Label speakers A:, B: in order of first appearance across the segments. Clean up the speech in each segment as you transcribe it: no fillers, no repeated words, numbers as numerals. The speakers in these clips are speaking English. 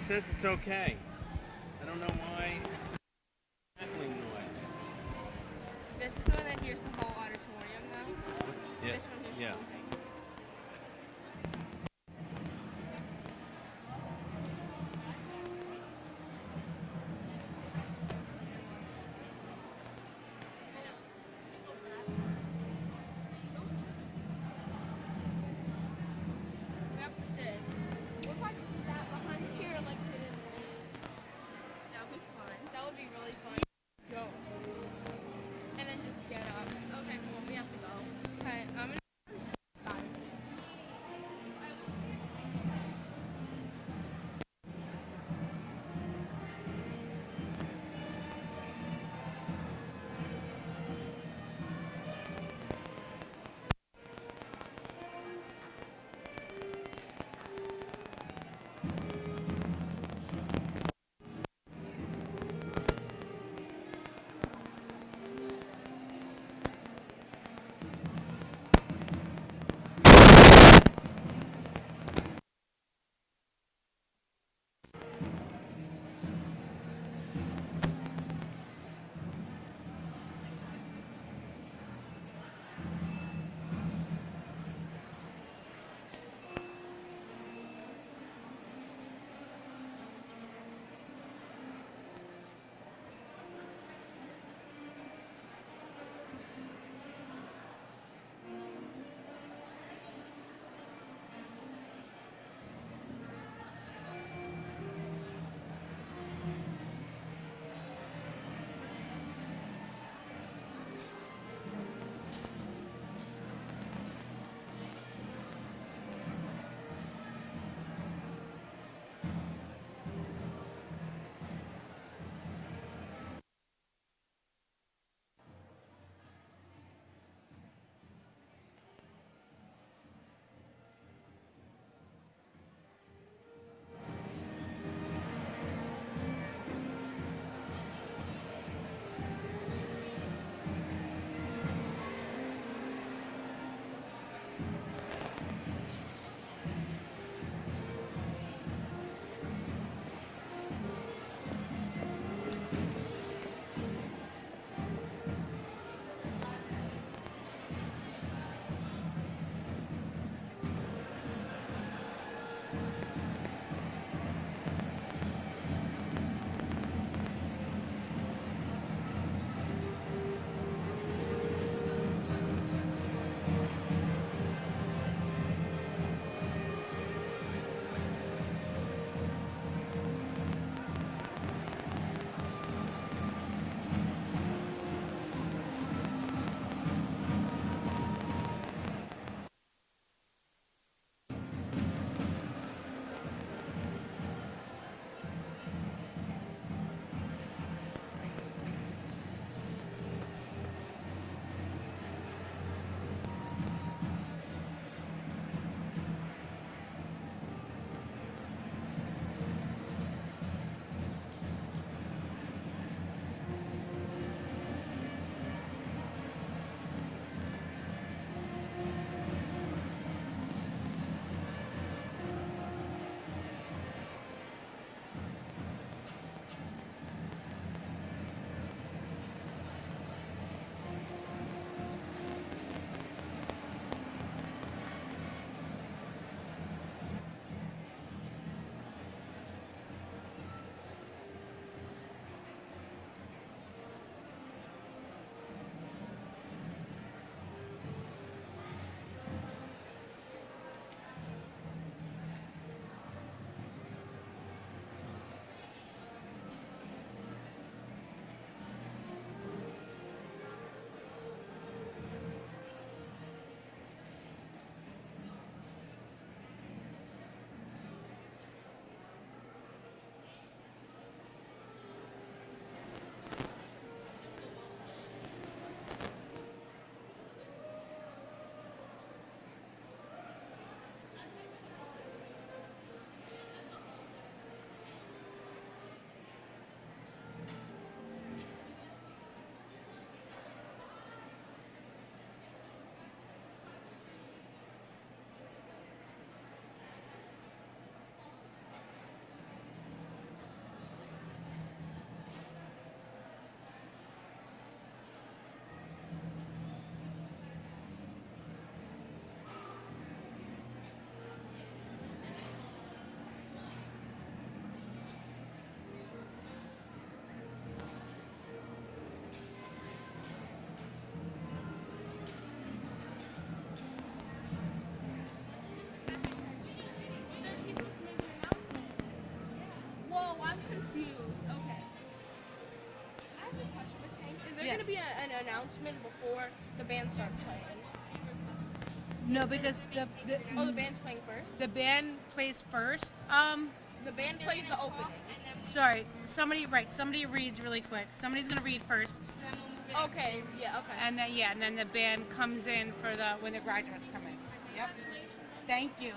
A: says it's okay. I don't know why. Rattling noise.
B: This is the one that hears the whole auditorium now.
A: Yeah.
B: This one hears
A: Yeah.
B: the whole thing. We have to sit. What if I just sat behind here like we didn't leave? That would be fun. That would be really fun. Go. And then just get up. Okay, cool. We have to go. Okay, I'm gonna. Bye. there
C: Yes.
B: gonna be an announcement before the band starts playing?
C: No, because the
B: Oh, the band's playing first.
C: the band plays first.
B: The band plays the opening.
C: Sorry, somebody reads really quick. Somebody's gonna read first,
B: Okay. Yeah. Okay.
C: and then the band comes in for when the graduates come in. Yep. Thank you.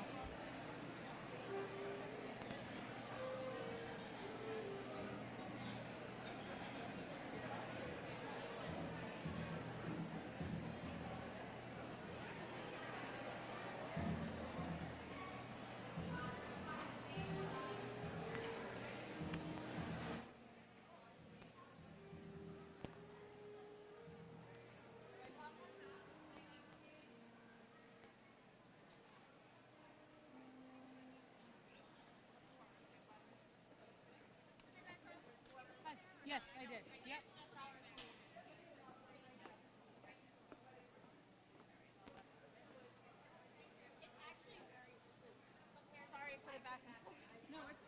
C: Yes, I did. Yep.
B: Sorry, put it back.
C: No, it's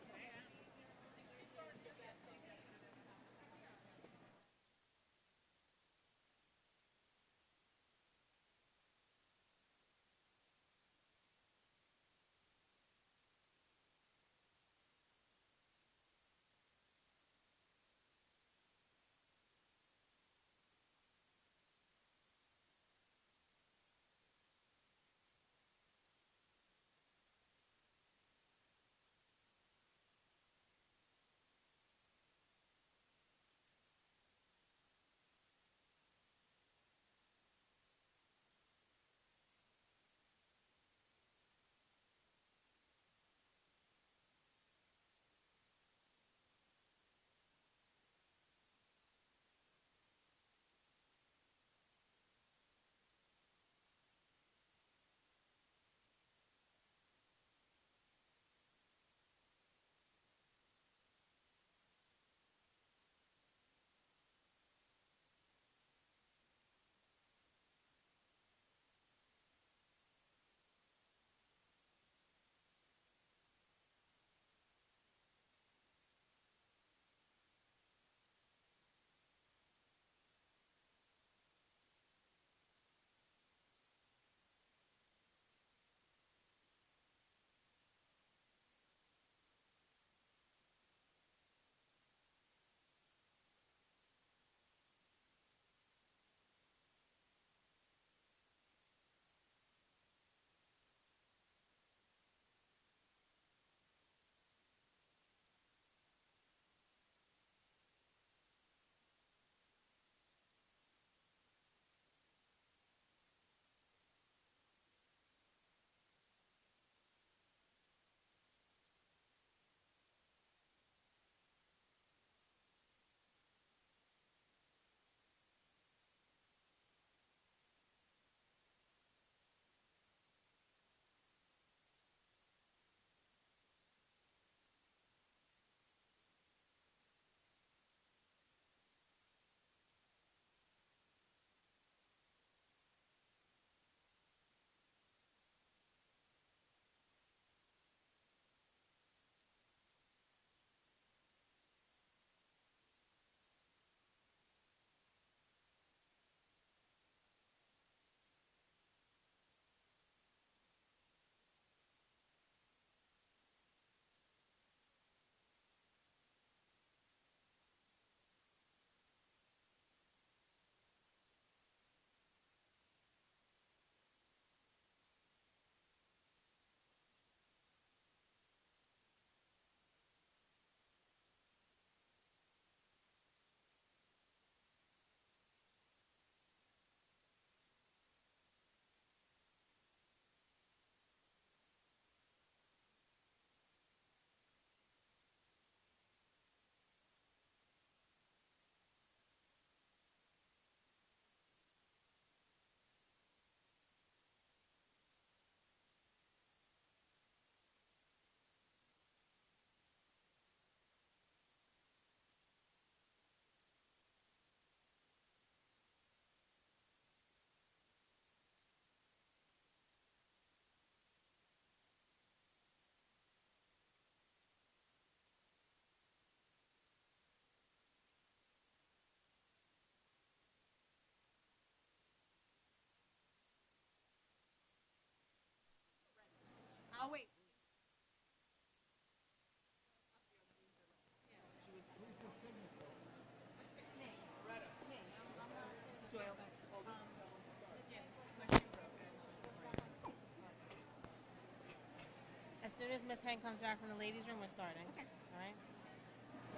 C: Miss Hen comes back from the ladies' room, we're starting.
B: Okay.
C: All right.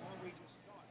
A: Or we just start.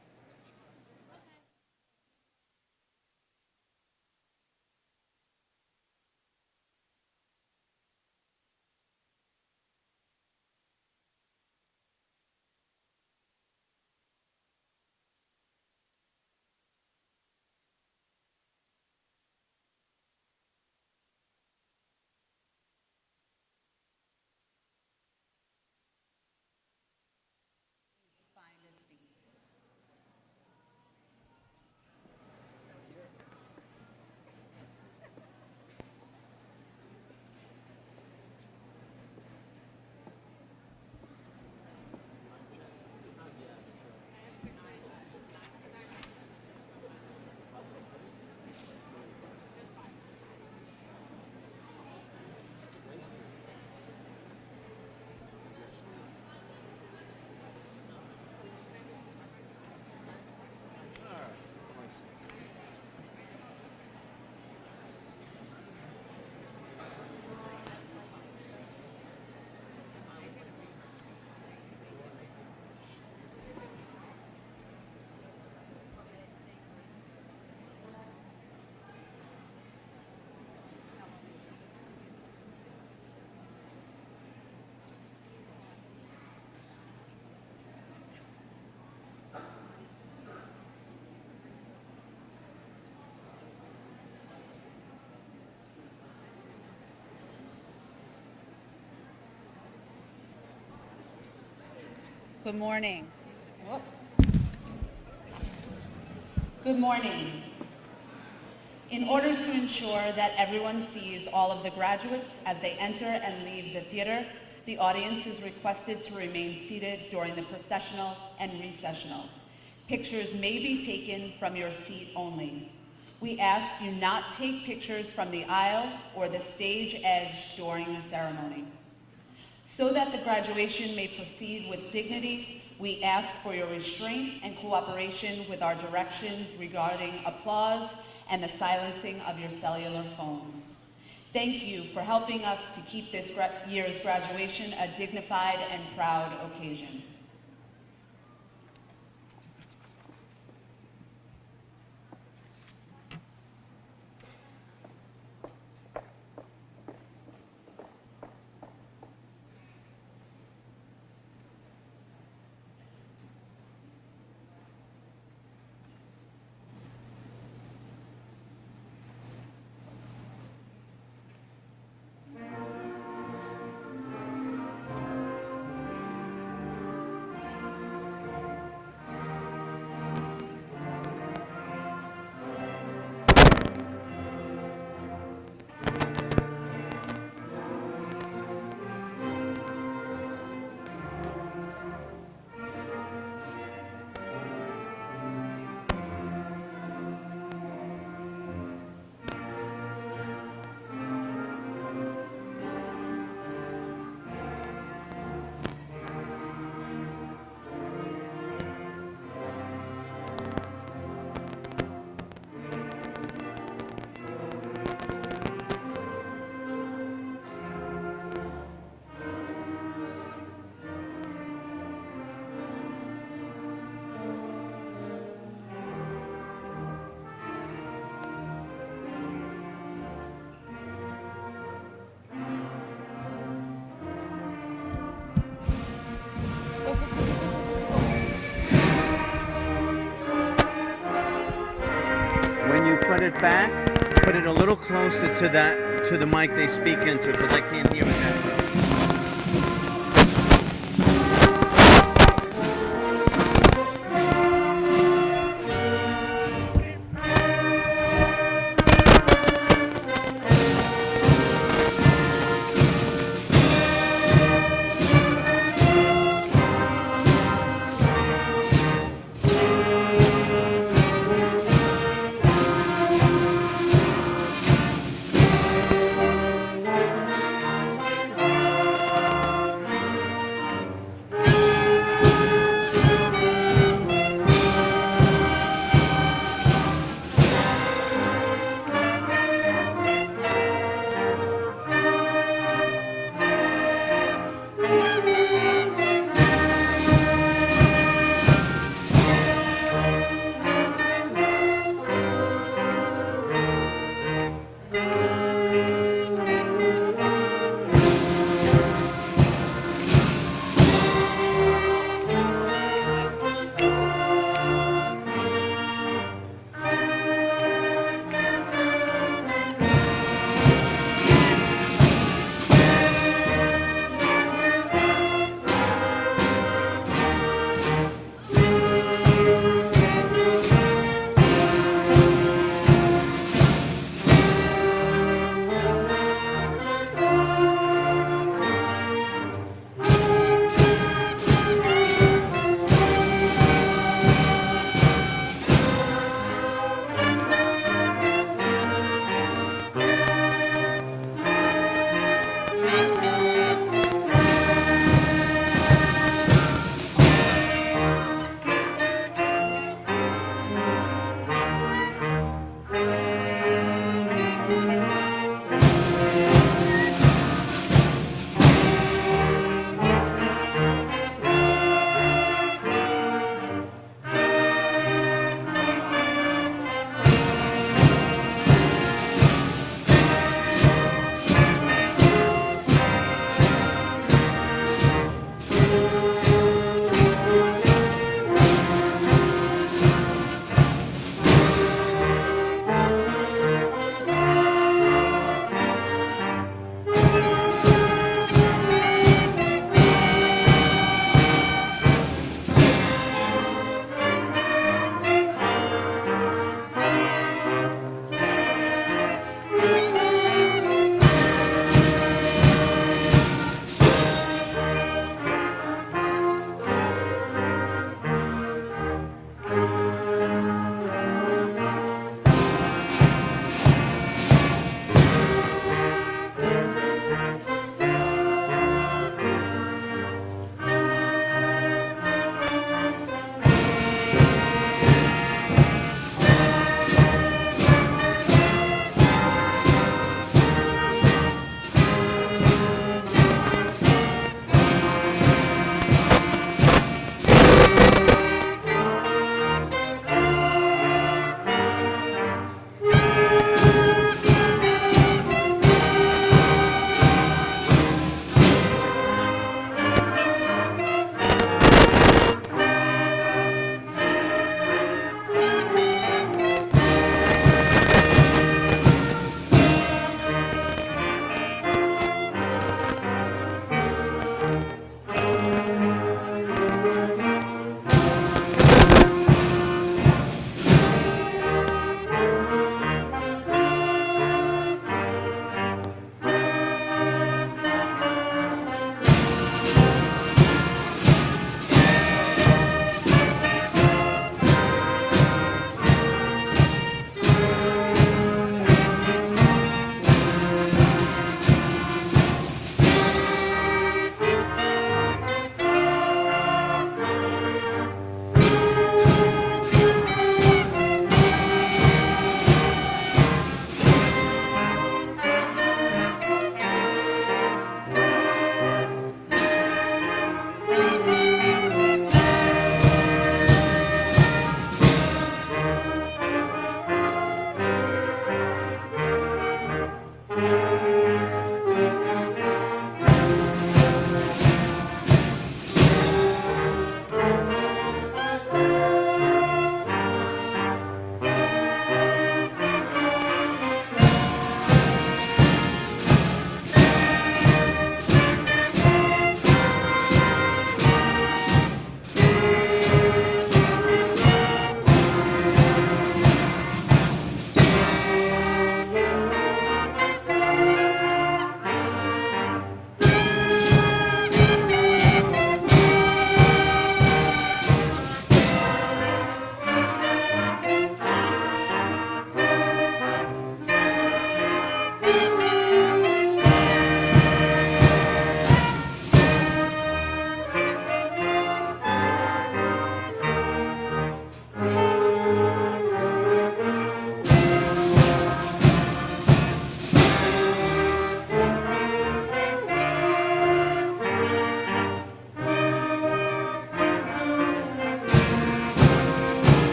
D: Good morning. Good morning. In order to ensure that everyone sees all of the graduates as they enter and leave the theater, the audience is requested to remain seated during the processional and recessional. Pictures may be taken from your seat only. We ask you not take pictures from the aisle or the stage edge during the ceremony. So that the graduation may proceed with dignity, we ask for your restraint and cooperation with our directions regarding applause and the silencing of your cellular phones. Thank you for helping us to keep this year's graduation a dignified and proud occasion.
A: When you put it back, put it a little closer to the mic they speak into, because I can't hear it that well.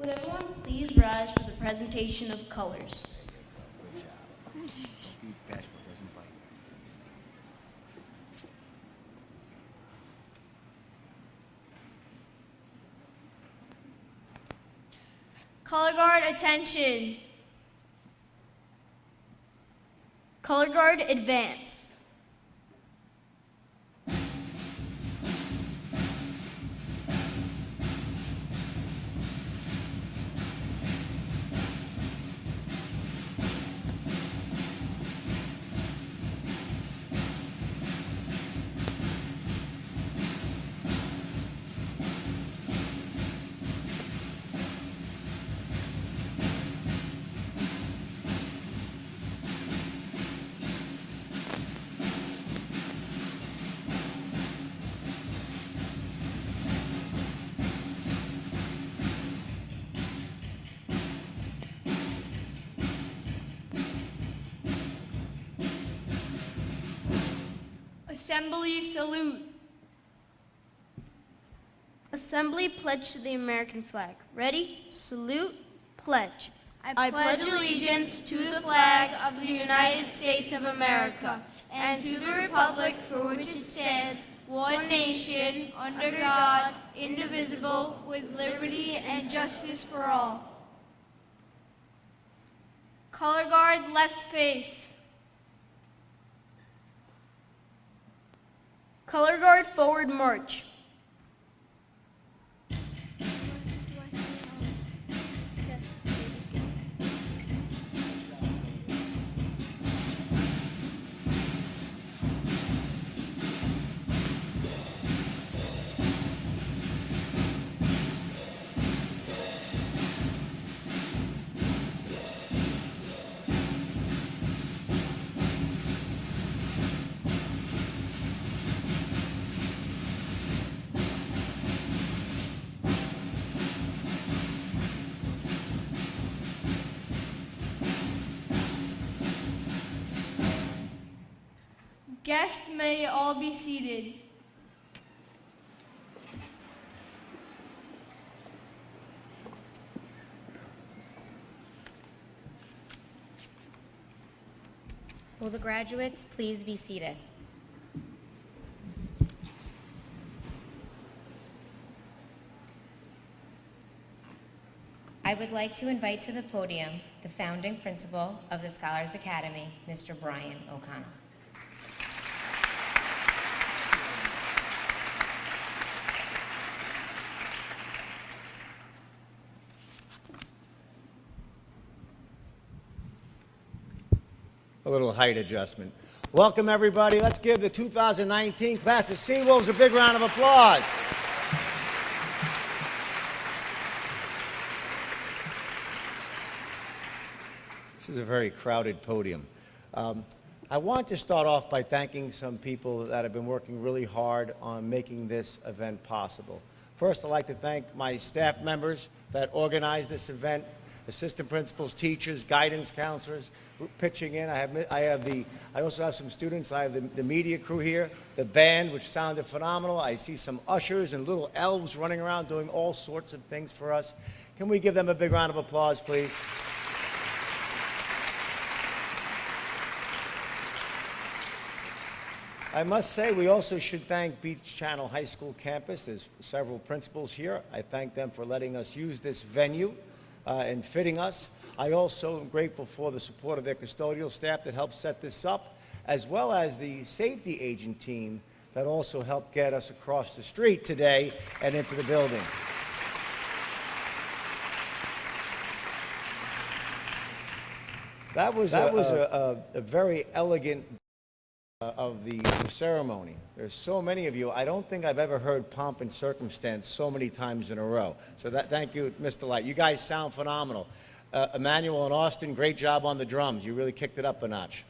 E: Would everyone please rise for the presentation of colors?
B: Color guard, attention.
E: Color guard, advance.
B: Assembly salute.
E: Assembly pledge to the American flag. Ready? Salute. Pledge.
B: I pledge allegiance to the flag of the United States of America and to the republic for which it stands, one nation, under God, indivisible, with liberty and justice for all. Color guard, left face.
E: Color guard, forward march.
B: Guests may all be seated.
F: Will the graduates please be seated? I would like to invite to the podium the founding principal of the Scholars Academy, Mr. Brian O'Connell.
G: A little height adjustment. Welcome, everybody. Let's give the 2019 class of Seawolves a big round of applause. This is a very crowded podium. I want to start off by thanking some people that have been working really hard on making this event possible. First, I'd like to thank my staff members that organized this event, assistant principals, teachers, guidance counselors, pitching in. I also have some students. I have the media crew here, the band, which sounded phenomenal. I see some ushers and little elves running around doing all sorts of things for us. Can we give them a big round of applause, please? I must say, we also should thank Beach Channel High School campus. There's several principals here. I thank them for letting us use this venue and fitting us. I also am grateful for the support of their custodial staff that helped set this up, as well as the safety agent team that also helped get us across the street today and into the building. That was a very elegant of the ceremony. There's so many of you. I don't think I've ever heard pomp and circumstance so many times in a row. So thank you, Mr. Light. You guys sound phenomenal. Emmanuel and Austin, great job on the drums. You really kicked it up a notch.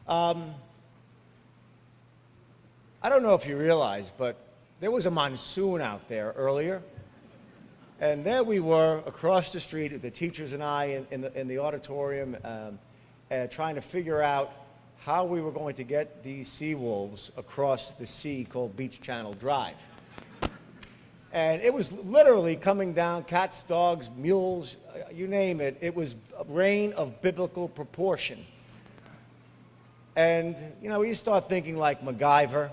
G: I don't know if you realize, but there was a monsoon out there earlier. And there we were across the street, the teachers and I in the auditorium, trying to figure out how we were going to get these sea wolves across the sea called Beach Channel Drive. And it was literally coming down, cats, dogs, mules, you name it. It was a rain of biblical proportion. And, you know, we start thinking like MacGyver.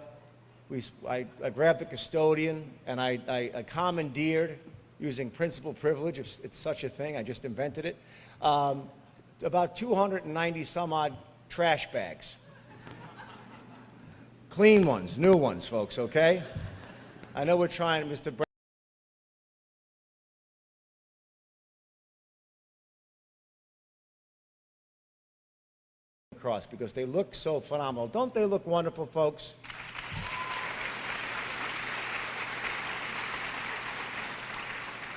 G: I grabbed the custodian and I commandeered, using principal privilege, if it's such a thing, I just invented it, about 290 some odd trash bags. Clean ones, new ones, folks, okay? I know we're trying, Mr. Across because they look so phenomenal. Don't they look wonderful, folks?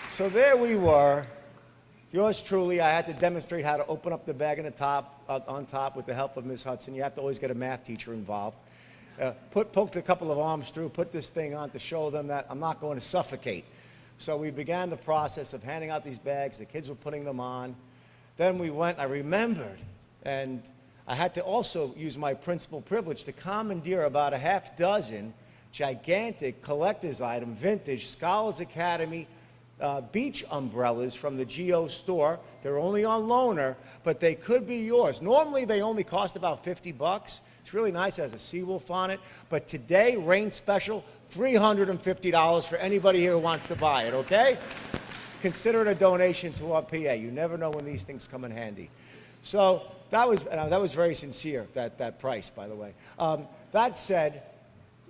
G: So there we were. Yours truly, I had to demonstrate how to open up the bag on top with the help of Ms. Hudson. You have to always get a math teacher involved. Poked a couple of arms through, put this thing on to show them that I'm not going to suffocate. So we began the process of handing out these bags. The kids were putting them on. Then we went, I remembered, and I had to also use my principal privilege to commandeer about a half dozen gigantic collector's item, vintage, Scholars Academy beach umbrellas from the Geo store. They're only on loaner, but they could be yours. Normally, they only cost about $50. It's really nice. It has a seawolf on it. But today, rain special, $350 for anybody here who wants to buy it, okay? Consider it a donation to our PA. You never know when these things come in handy. So that was very sincere, that price, by the way. That said,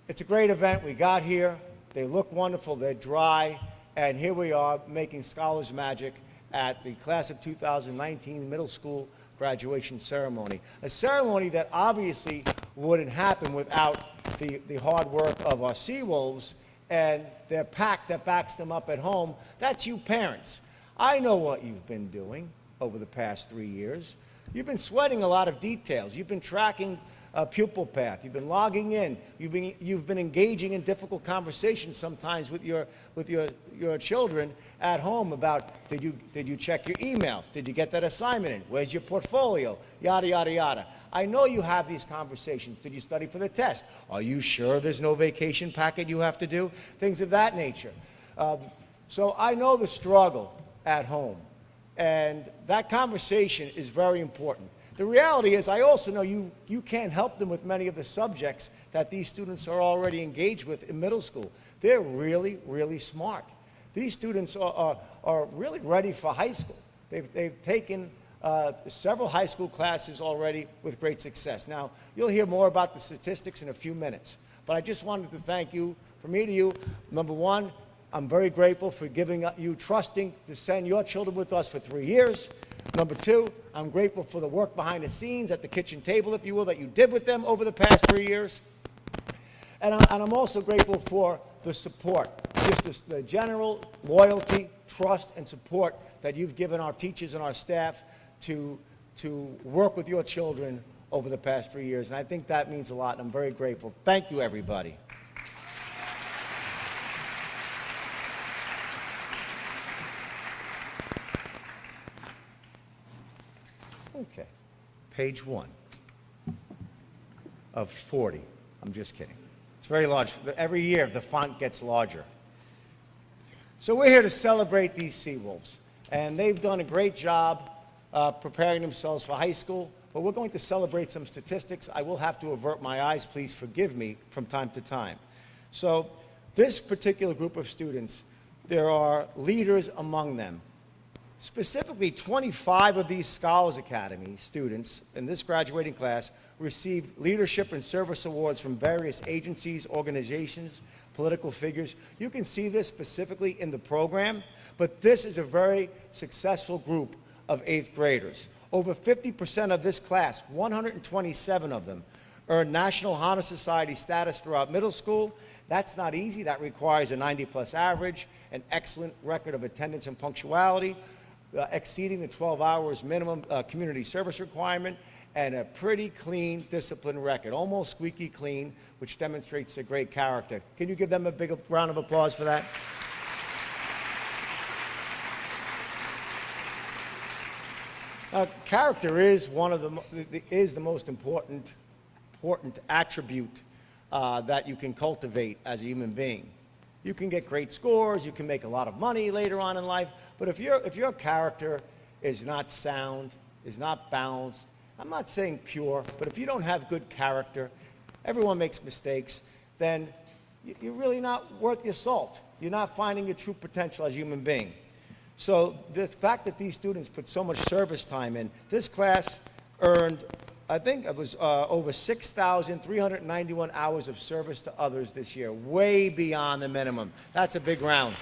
G: it's a great event. We got here. They look wonderful. They're dry. And here we are making Scholars Magic at the class of 2019 middle school graduation ceremony. A ceremony that obviously wouldn't happen without the hard work of our seawolves and their pack that backs them up at home. That's you parents. I know what you've been doing over the past 3 years. You've been sweating a lot of details. You've been tracking pupil path. You've been logging in. You've been engaging in difficult conversations sometimes with your children at home about did you check your email? Did you get that assignment in? Where's your portfolio? Yada, yada, yada. I know you have these conversations. Did you study for the test? Are you sure there's no vacation packet you have to do? Things of that nature. So I know the struggle at home, and that conversation is very important. The reality is I also know you can't help them with many of the subjects that these students are already engaged with in middle school. They're really, really smart. These students are really ready for high school. They've taken several high school classes already with great success. Now, you'll hear more about the statistics in a few minutes, but I just wanted to thank you, from me to you. Number one, I'm very grateful for trusting to send your children with us for 3 years. Number two, I'm grateful for the work behind the scenes at the kitchen table, if you will, that you did with them over the past 3 years. And I'm also grateful for the support, just the general loyalty, trust, and support that you've given our teachers and our staff to work with your children over the past 3 years. And I think that means a lot, and I'm very grateful. Thank you, everybody. Okay, page 1 of 40. I'm just kidding. It's very large. Every year, the font gets larger. So we're here to celebrate these seawolves, and they've done a great job preparing themselves for high school, but we're going to celebrate some statistics. I will have to avert my eyes, please forgive me, from time to time. So this particular group of students, there are leaders among them. Specifically, 25 of these Scholars Academy students in this graduating class received leadership and service awards from various agencies, organizations, political figures. You can see this specifically in the program, but this is a very successful group of 8th graders. Over 50% of this class, 127 of them, earned National Honor Society status throughout middle school. That's not easy. That requires a 90+ average, an excellent record of attendance and punctuality, exceeding the 12 hours minimum community service requirement, and a pretty clean discipline record, almost squeaky clean, which demonstrates a great character. Can you give them a big round of applause for that? Character is the most important attribute that you can cultivate as a human being. You can get great scores, you can make a lot of money later on in life, but if your character is not sound, is not balanced, I'm not saying pure, but if you don't have good character, everyone makes mistakes, then you're really not worth your salt. You're not finding your true potential as a human being. So the fact that these students put so much service time in, this class earned, I think it was over 6,391 hours of service to others this year, way beyond the minimum. That's a big round.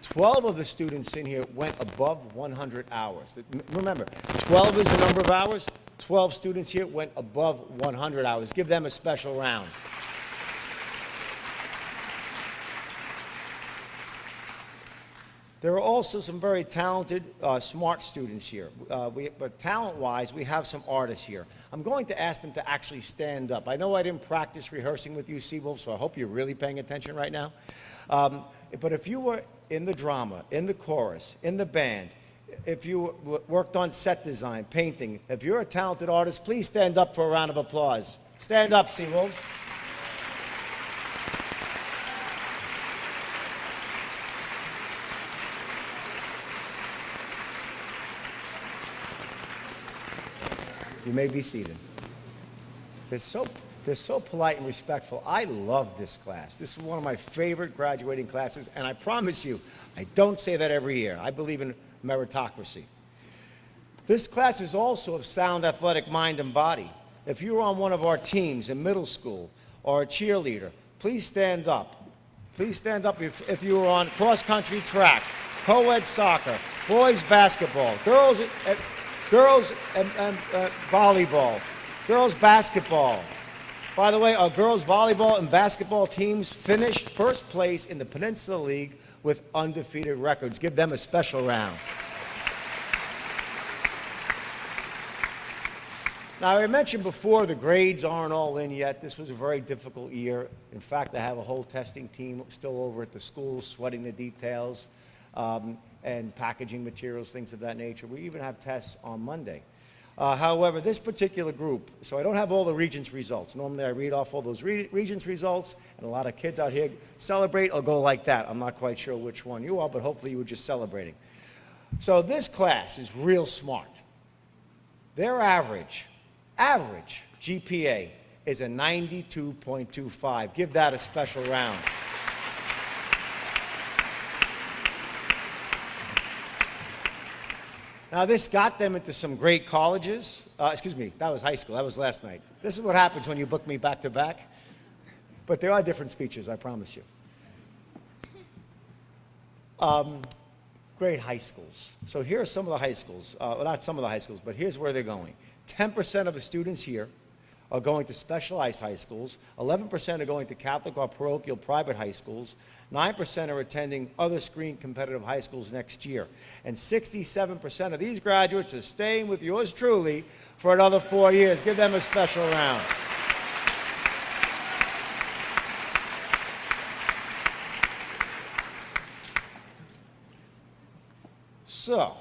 G: Twelve of the students in here went above 100 hours. Remember, 12 is the number of hours. 12 students here went above 100 hours. Give them a special round. There are also some very talented, smart students here. But talent-wise, we have some artists here. I'm going to ask them to actually stand up. I know I didn't practice rehearsing with you, Seawolves, so I hope you're really paying attention right now. But if you were in the drama, in the chorus, in the band, if you worked on set design, painting, if you're a talented artist, please stand up for a round of applause. Stand up, Seawolves. You may be seated. They're so polite and respectful. I love this class. This is one of my favorite graduating classes, and I promise you, I don't say that every year. I believe in meritocracy. This class is also of sound athletic mind and body. If you're on one of our teams in middle school or a cheerleader, please stand up. Please stand up if you were on cross-country track, co-ed soccer, boys basketball, girls volleyball, girls basketball. By the way, our girls volleyball and basketball teams finished first place in the Peninsula League with undefeated records. Give them a special round. Now, I mentioned before the grades aren't all in yet. This was a very difficult year. In fact, I have a whole testing team still over at the school sweating the details and packaging materials, things of that nature. We even have tests on Monday. However, this particular group, so I don't have all the Regents results. Normally I read off all those Regents results, and a lot of kids out here celebrate or go like that. I'm not quite sure which one you are, but hopefully you were just celebrating. So this class is real smart. Their average GPA is a 92.25. Give that a special round. Now, this got them into some great colleges. Excuse me, that was high school. That was last night. This is what happens when you book me back to back. But there are different speeches, I promise you. Great high schools. So here are some of the high schools. Well, not some of the high schools, but here's where they're going. 10% of the students here are going to specialized high schools. 11% are going to Catholic or parochial private high schools. 9% are attending other screen competitive high schools next year. And 67% of these graduates are staying with yours truly for another 4 years. Give them a special round. So,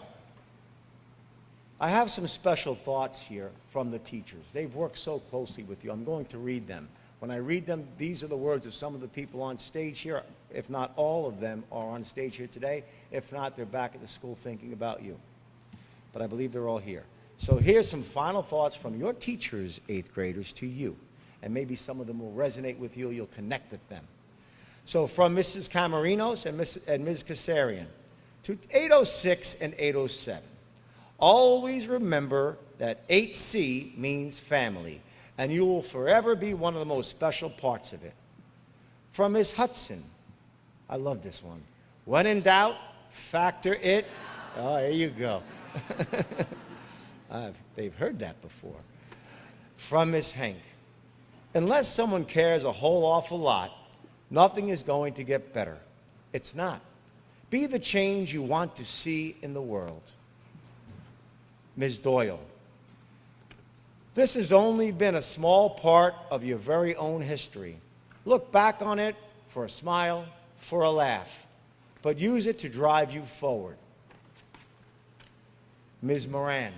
G: I have some special thoughts here from the teachers. They've worked so closely with you. I'm going to read them. When I read them, these are the words of some of the people on stage here. If not all of them are on stage here today. If not, they're back at the school thinking about you. But I believe they're all here. So here's some final thoughts from your teachers, 8th graders, to you. And maybe some of them will resonate with you. You'll connect with them. So from Mrs. Camarinos and Ms. Kasarian to 806 and 807. Always remember that 8C means family, and you will forever be one of the most special parts of it. From Ms. Hudson, I love this one. When in doubt, factor it. Oh, there you go. They've heard that before. From Ms. Hank, unless someone cares a whole awful lot, nothing is going to get better. It's not. Be the change you want to see in the world. Ms. Doyle, this has only been a small part of your very own history. Look back on it for a smile, for a laugh, but use it to drive you forward. Ms. Moran,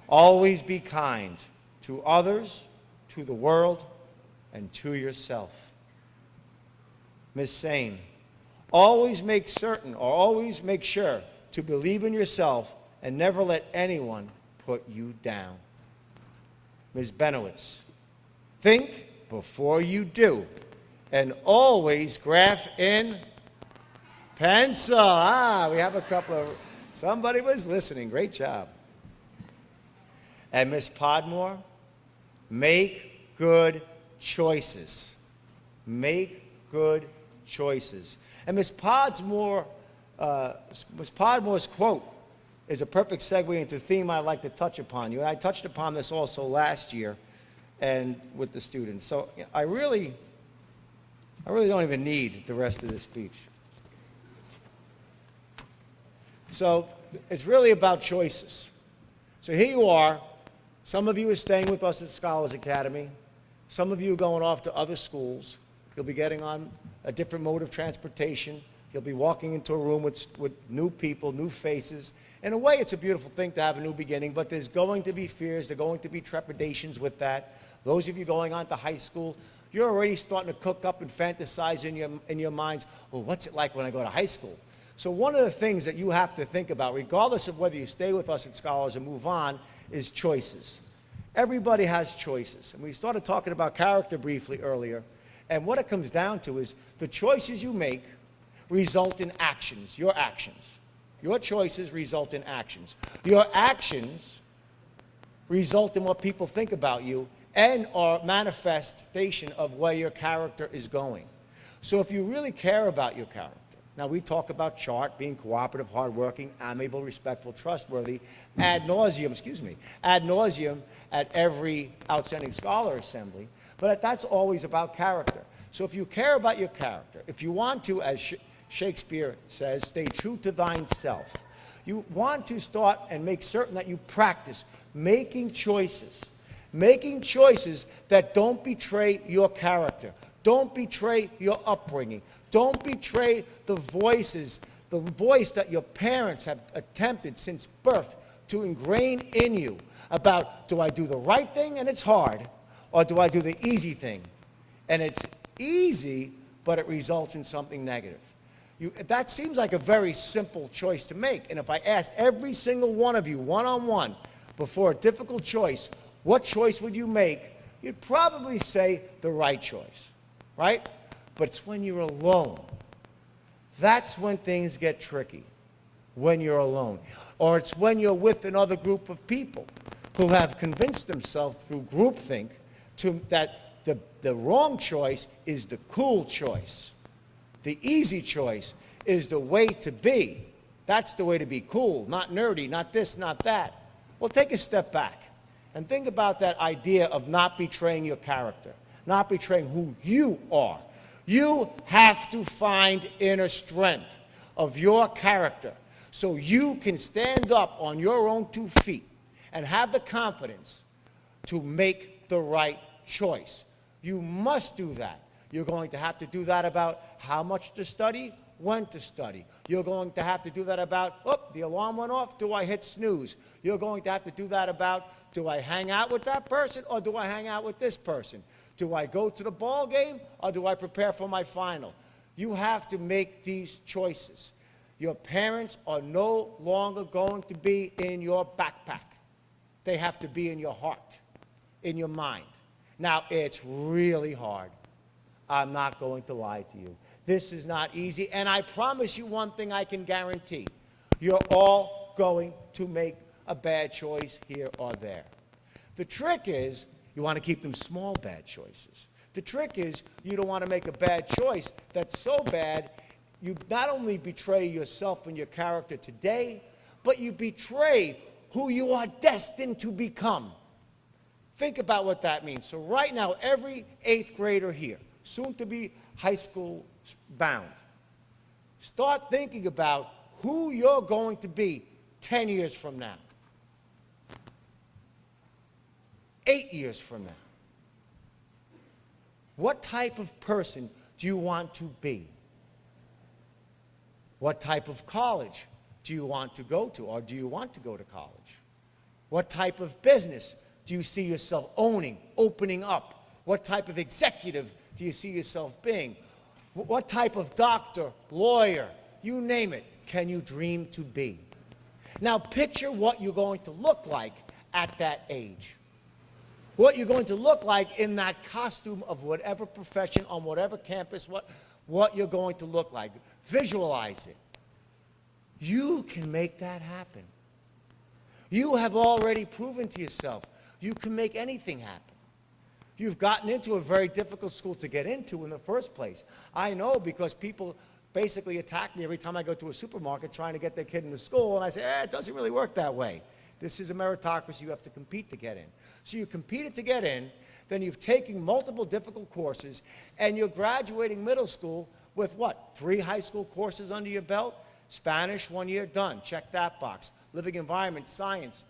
G: always be kind to others, to the world, and to yourself. Miss Sane, always make certain or always make sure to believe in yourself and never let anyone put you down. Ms. Benowitz, think before you do, and always graph in pencil. We have a couple of, somebody was listening. Great job. And Ms. Podmore, make good choices. Make good choices. And Ms. Podmore's quote is a perfect segue into a theme I'd like to touch upon. I touched upon this also last year and with the students. So I really don't even need the rest of this speech. So it's really about choices. So here you are. Some of you are staying with us at Scholars Academy. Some of you are going off to other schools. You'll be getting on a different mode of transportation. You'll be walking into a room with new people, new faces. In a way, it's a beautiful thing to have a new beginning, but there's going to be fears. There are going to be trepidations with that. Those of you going on to high school, you're already starting to cook up and fantasize in your minds, well, what's it like when I go to high school? So one of the things that you have to think about, regardless of whether you stay with us at Scholars or move on, is choices. Everybody has choices. And we started talking about character briefly earlier. And what it comes down to is the choices you make result in actions, your actions. Your choices result in actions. Your actions result in what people think about you and are manifestation of where your character is going. So if you really care about your character, now we talk about CHART, being cooperative, hardworking, amiable, respectful, trustworthy, ad nauseum at every Outstanding Scholar Assembly, but that's always about character. So if you care about your character, if you want to, as Shakespeare says, stay true to thine self, you want to start and make certain that you practice making choices that don't betray your character, don't betray your upbringing, don't betray the voice that your parents have attempted since birth to ingrain in you about, do I do the right thing and it's hard, or do I do the easy thing and it's easy but it results in something negative? That seems like a very simple choice to make. And if I asked every single one of you one-on-one before a difficult choice, what choice would you make? You'd probably say the right choice, right? But it's when you're alone. That's when things get tricky, when you're alone. Or it's when you're with another group of people who have convinced themselves through groupthink that the wrong choice is the cool choice. The easy choice is the way to be. That's the way to be cool, not nerdy, not this, not that. Well, take a step back and think about that idea of not betraying your character, not betraying who you are. You have to find inner strength of your character so you can stand up on your own 2 feet and have the confidence to make the right choice. You must do that. You're going to have to do that about how much to study, when to study. You're going to have to do that about, the alarm went off, do I hit snooze? You're going to have to do that about, do I hang out with that person or do I hang out with this person? Do I go to the ball game or do I prepare for my final? You have to make these choices. Your parents are no longer going to be in your backpack. They have to be in your heart, in your mind. Now, it's really hard. I'm not going to lie to you. This is not easy, and I promise you one thing I can guarantee. You're all going to make a bad choice here or there. The trick is, you want to keep them small bad choices. The trick is, you don't want to make a bad choice that's so bad, you not only betray yourself and your character today, but you betray who you are destined to become. Think about what that means. So right now, every 8th grader here, soon to be high school bound, start thinking about who you're going to be 10 years from now, 8 years from now. What type of person do you want to be? What type of college do you want to go to, or do you want to go to college? What type of business do you see yourself owning, opening up? What type of executive do you see yourself being? What type of doctor, lawyer, you name it, can you dream to be? Now picture what you're going to look like at that age. What you're going to look like in that costume of whatever profession, on whatever campus, what you're going to look like. Visualize it. You can make that happen. You have already proven to yourself you can make anything happen. You've gotten into a very difficult school to get into in the first place. I know because people basically attack me every time I go to a supermarket trying to get their kid into school, and I say, it doesn't really work that way. This is a meritocracy. You have to compete to get in. So you competed to get in, then you've taken multiple difficult courses, and you're graduating middle school with what? 3 high school courses under your belt? Spanish, 1 year, done. Check that box. Living environment, science,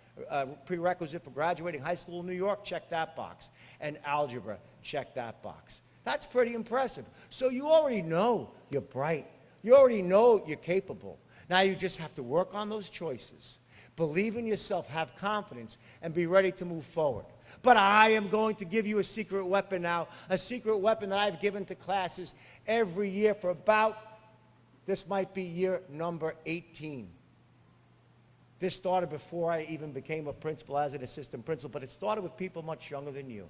G: prerequisite for graduating high school in New York, check that box. And algebra, check that box. That's pretty impressive. So you already know you're bright. You already know you're capable. Now you just have to work on those choices. Believe in yourself, have confidence, and be ready to move forward. But I am going to give you a secret weapon now, a secret weapon that I've given to classes every year for about, this might be year number 18. This started before I even became a principal as an assistant principal, but it started with people much younger than you.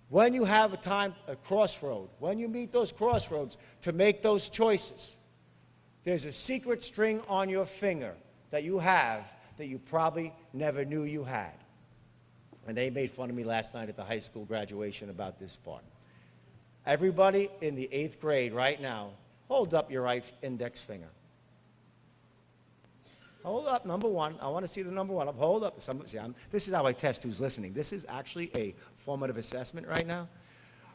G: When you have a crossroad, when you meet those crossroads to make those choices, there's a secret string on your finger that you have that you probably never knew you had. And they made fun of me last night at the high school graduation about this part. Everybody in the 8th grade right now, hold up your right index finger. Hold up, number 1. I want to see the number 1. Hold up. This is how I test who's listening. This is actually a formative assessment right now.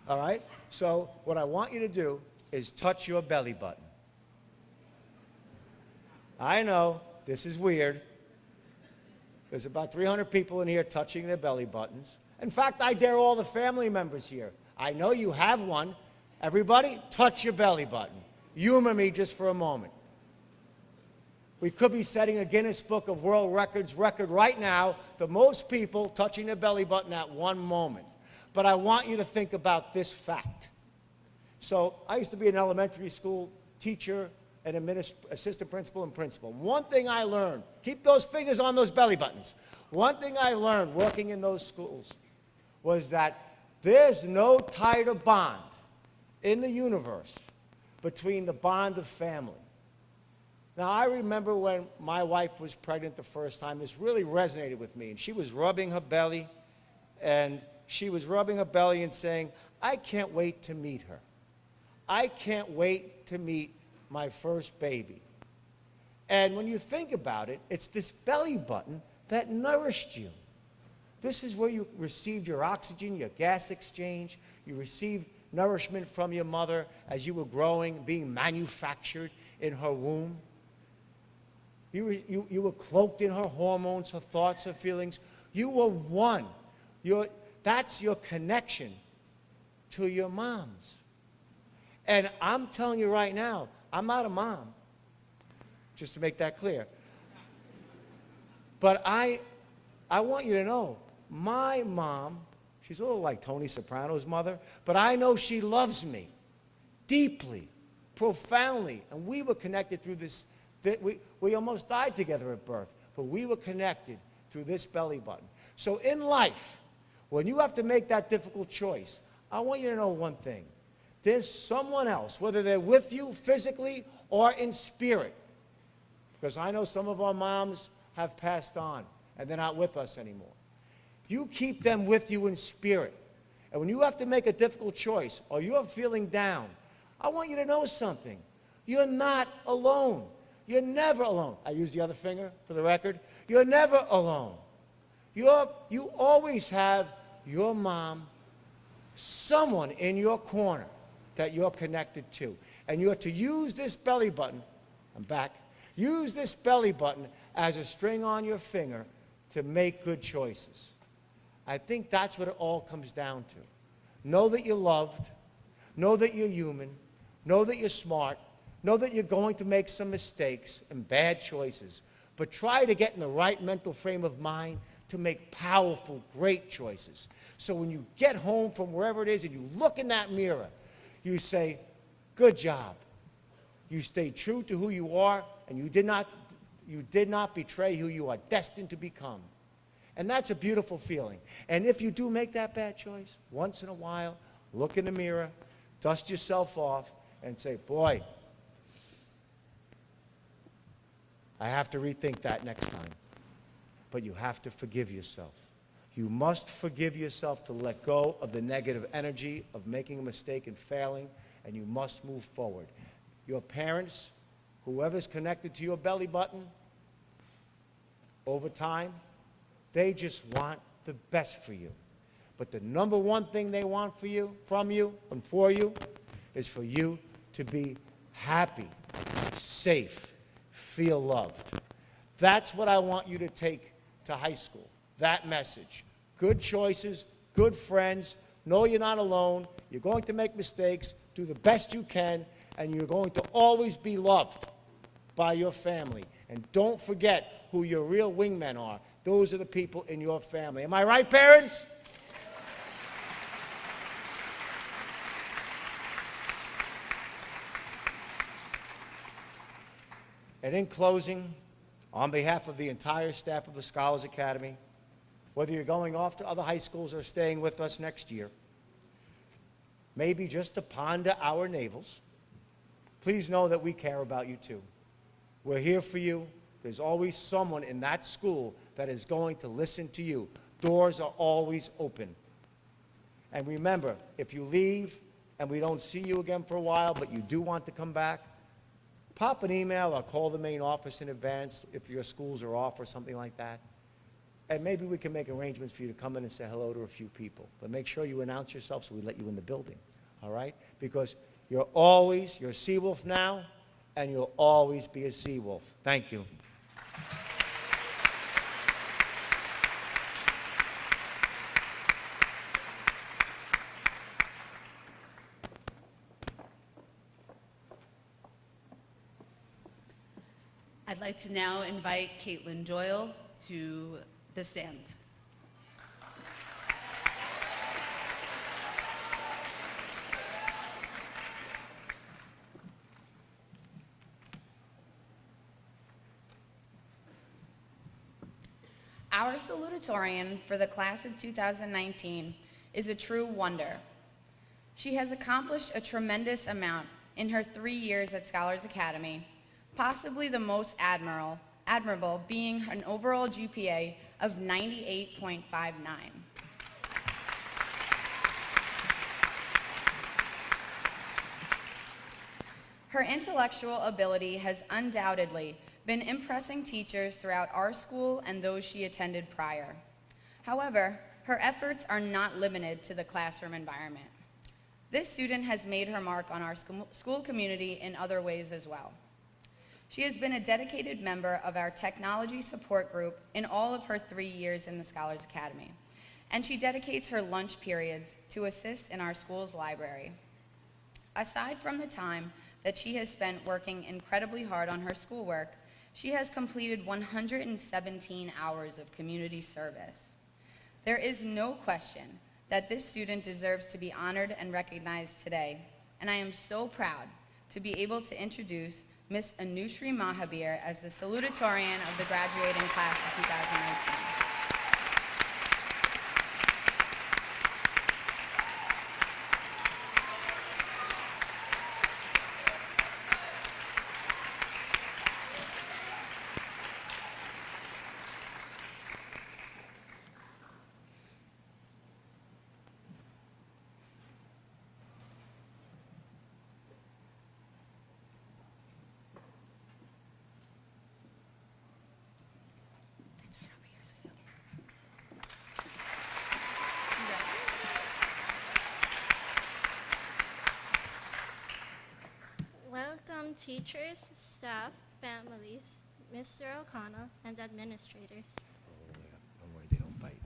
G: All right? So what I want you to do is touch your belly button. I know, this is weird. There's about 300 people in here touching their belly buttons. In fact, I dare all the family members here. I know you have one. Everybody, touch your belly button. Humor me just for a moment. We could be setting a Guinness Book of World Records record right now, the most people touching their belly button at one moment. But I want you to think about this fact. So I used to be an elementary school teacher, an assistant principal, and principal. One thing I learned, keep those fingers on those belly buttons. One thing I learned working in those schools was that there's no tighter bond in the universe between the bond of family. Now, I remember when my wife was pregnant the first time, this really resonated with me. And she was rubbing her belly, and saying, I can't wait to meet her. I can't wait to meet my first baby. And when you think about it, it's this belly button that nourished you. This is where you received your oxygen, your gas exchange. You received nourishment from your mother as you were growing, being manufactured in her womb. You were cloaked in her hormones, her thoughts, her feelings. You were one. That's your connection to your moms. And I'm telling you right now, I'm not a mom, just to make that clear. But I want you to know, my mom, she's a little like Tony Soprano's mother, but I know she loves me deeply, profoundly. And we were connected through this. We almost died together at birth, but we were connected through this belly button. So in life, when you have to make that difficult choice, I want you to know one thing. There's someone else, whether they're with you physically or in spirit, because I know some of our moms have passed on and they're not with us anymore. You keep them with you in spirit. And when you have to make a difficult choice or you're feeling down, I want you to know something. You're not alone. You're never alone. I use the other finger for the record. You're never alone. You always have your mom, someone in your corner that you're connected to. And you're to use this belly button, I'm back, use this belly button as a string on your finger to make good choices. I think that's what it all comes down to. Know that you're loved. Know that you're human. Know that you're smart. Know that you're going to make some mistakes and bad choices, but try to get in the right mental frame of mind to make powerful, great choices. So when you get home from wherever it is and you look in that mirror, you say, good job. You stayed true to who you are, and you did not betray who you are destined to become. And that's a beautiful feeling. And if you do make that bad choice, once in a while, look in the mirror, dust yourself off, and say, boy, I have to rethink that next time. But you have to forgive yourself. You must forgive yourself to let go of the negative energy of making a mistake and failing, and you must move forward. Your parents, whoever's connected to your belly button, over time, they just want the best for you. But the number one thing they want for you, from you, and for you, is for you to be happy, safe, feel loved. That's what I want you to take to high school, that message. Good choices, good friends, know you're not alone, you're going to make mistakes, do the best you can, and you're going to always be loved by your family. And don't forget who your real wingmen are. Those are the people in your family. Am I right, parents? And in closing, on behalf of the entire staff of the Scholars Academy, whether you're going off to other high schools or staying with us next year, maybe just to ponder our navels, please know that we care about you too. We're here for you. There's always someone in that school that is going to listen to you. Doors are always open. And remember, if you leave and we don't see you again for a while, but you do want to come back, pop an email or call the main office in advance if your schools are off or something like that. And maybe we can make arrangements for you to come in and say hello to a few people. But make sure you announce yourself so we let you in the building, all right? Because you're a seawolf now, and you'll always be a seawolf. Thank you.
D: I'd like to now invite Caitlin Doyle to the stand.
H: Our salutatorian for the class of 2019 is a true wonder. She has accomplished a tremendous amount in her 3 years at Scholars Academy, possibly the most admirable being an overall GPA of 98.59. Her intellectual ability has undoubtedly been impressing teachers throughout our school and those she attended prior. However, her efforts are not limited to the classroom environment. This student has made her mark on our school community in other ways as well. She has been a dedicated member of our technology support group in all of her 3 years in the Scholars Academy, and she dedicates her lunch periods to assist in our school's library. Aside from the time that she has spent working incredibly hard on her schoolwork, she has completed 117 hours of community service. There is no question that this student deserves to be honored and recognized today, and I am so proud to be able to introduce Ms. Anushri Mahabir as the salutatorian of the graduating class of 2019.
I: Welcome teachers, staff, families, Mr. O'Connell, and administrators.
G: Don't worry, they don't bite.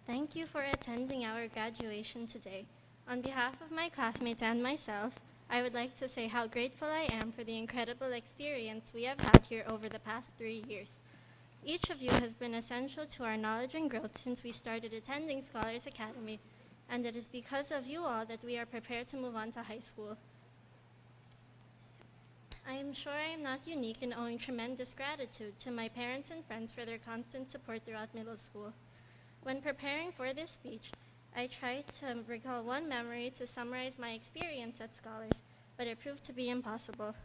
I: Thank you for attending our graduation today. On behalf of my classmates and myself, I would like to say how grateful I am for the incredible experience we have had here over the past 3 years. Each of you has been essential to our knowledge and growth since we started attending Scholars Academy, and it is because of you all that we are prepared to move on to high school. I am sure I am not unique in owing tremendous gratitude to my parents and friends for their constant support throughout middle school. When preparing for this speech, I tried to recall one memory to summarize my experience at Scholars, but it proved to be impossible.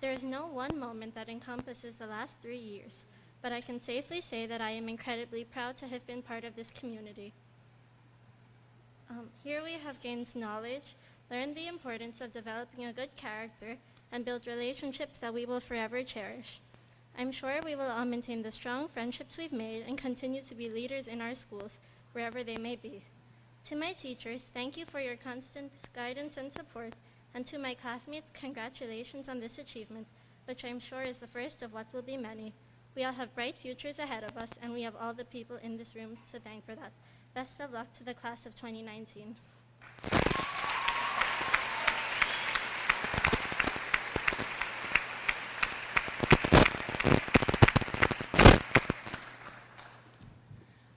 I: There is no one moment that encompasses the last 3 years, but I can safely say that I am incredibly proud to have been part of this community. Here we have gained knowledge, learned the importance of developing a good character, and build relationships that we will forever cherish. I'm sure we will all maintain the strong friendships we've made and continue to be leaders in our schools, wherever they may be. To my teachers, thank you for your constant guidance and support, and to my classmates, congratulations on this achievement, which I'm sure is the first of what will be many. We all have bright futures ahead of us, and we have all the people in this room to thank for that. Best of luck to the class of 2019.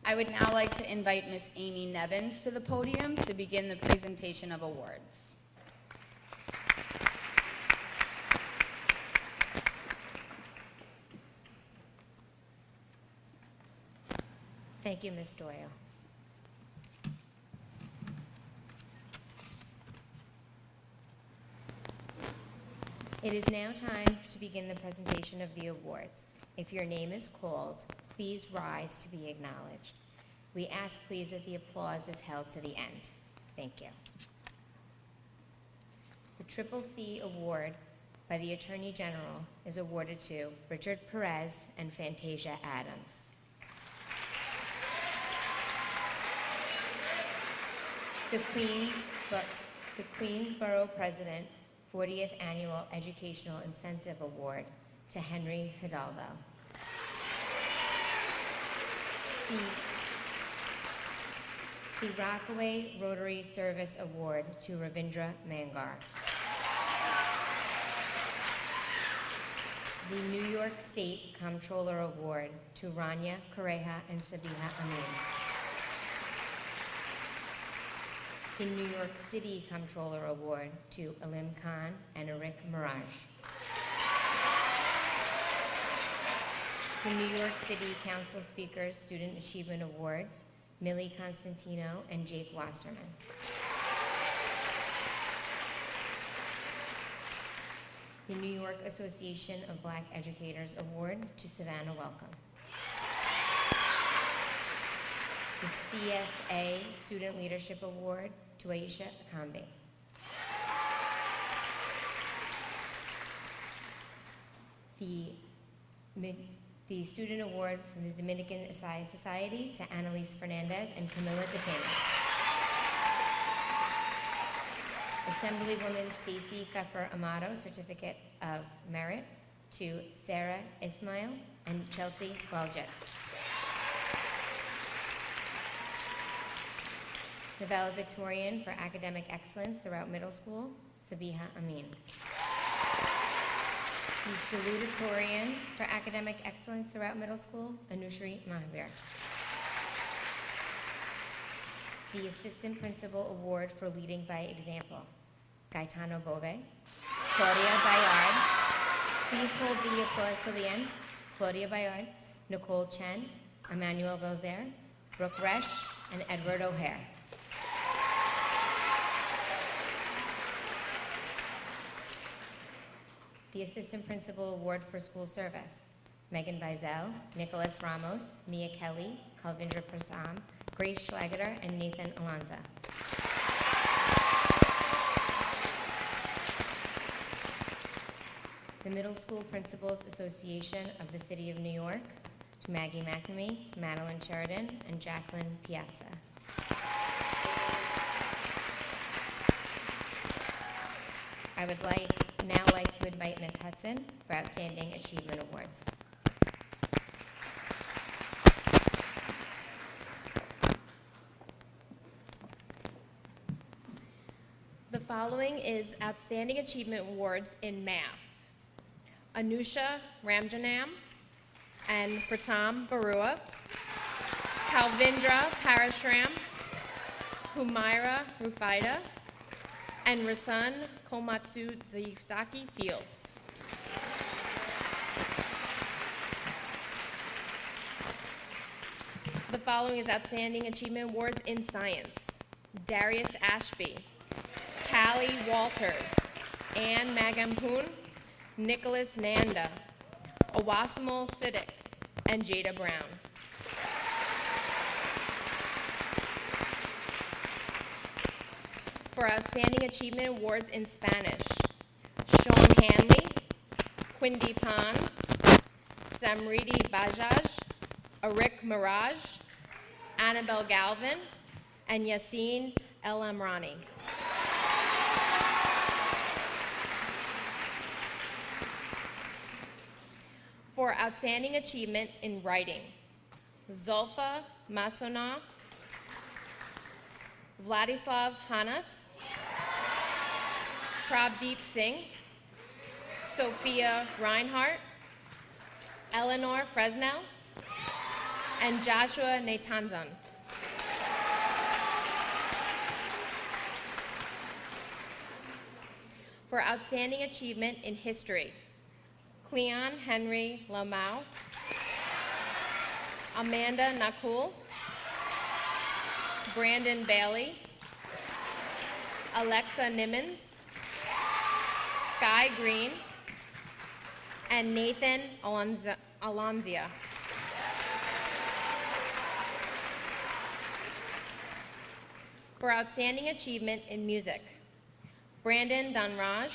H: I would now like to invite Miss Amy Nevins to the podium to begin the presentation of awards.
F: Thank you, Ms. Doyle. It is now time to begin the presentation of the awards. If your name is called, please rise to be acknowledged. We ask, please, that the applause is held to the end. Thank you. The Triple C Award by the Attorney General is awarded to Richard Perez and Fantasia Adams. The Queensborough President 40th Annual Educational Incentive Award to Henry Hidalgo. The Rockaway Rotary Service Award to Ravindra Mangar. The New York State Comptroller Award to Rania Correja and Sabiha Amin. The New York City Comptroller Award to Alim Khan and Arik Miraj. The New York City Council Speakers Student Achievement Award, Millie Constantino and Jake Wasserman. The New York Association of Black Educators Award to Savannah Welcome. The CSA Student Leadership Award to Aisha Akambi. The Student Award from the Dominican Society to Annalise Fernandez and Camila DePena. Assemblywoman Stacy Pfeffer Amato Certificate of Merit to Sarah Ismail and Chelsea Waljet. The valedictorian for academic excellence throughout middle school, Sabiha Amin. The salutatorian for academic excellence throughout middle school, Anushri Mahavir. The assistant principal award for leading by example, Gaetano Bove. Claudia Bayard. Please hold the applause to the end. Claudia Bayard, Nicole Chen, Emmanuel Belzer, Brooke Resch, and Edward O'Hare. The Assistant Principal Award for School Service, Megan Bizel, Nicholas Ramos, Mia Kelly, Kalvindra Prasam, Grace Schlageter, and Nathan Alonza. The Middle School Principals Association of the City of New York, Maggie McNamee, Madeline Sheridan, and Jacqueline Piazza. I would now like to invite Ms. Hudson for Outstanding Achievement Awards.
J: The following is Outstanding Achievement Awards in Math. Anusha Ramjanam, and Pratam Barua, Kalvindra Parashram, Humaira Rufaida, and Rasan Komatsu Zaki Fields. The following is Outstanding Achievement Awards in Science. Darius Ashby, Callie Walters, Anne Magampoon, Nicholas Nanda, Owasimo Siddiq, and Jada Brown. For Outstanding Achievement Awards in Spanish, Sean Hanley, Quindy Pan, Samriti Bajaj, Arik Miraj, Annabelle Galvin, and Yassine El Amrani. For Outstanding Achievement in Writing, Zulfa Masona, Vladislav Hanas, Prabdeep Singh, Sophia Reinhardt, Eleanor Fresnel, and Joshua Natanzan. For Outstanding Achievement in History, Cleon Henry Lamau, Amanda Nakul, Brandon Bailey, Alexa Nimmons, Sky Green, and Nathan Alonzia. For Outstanding Achievement in Music, Brandon Dunraj,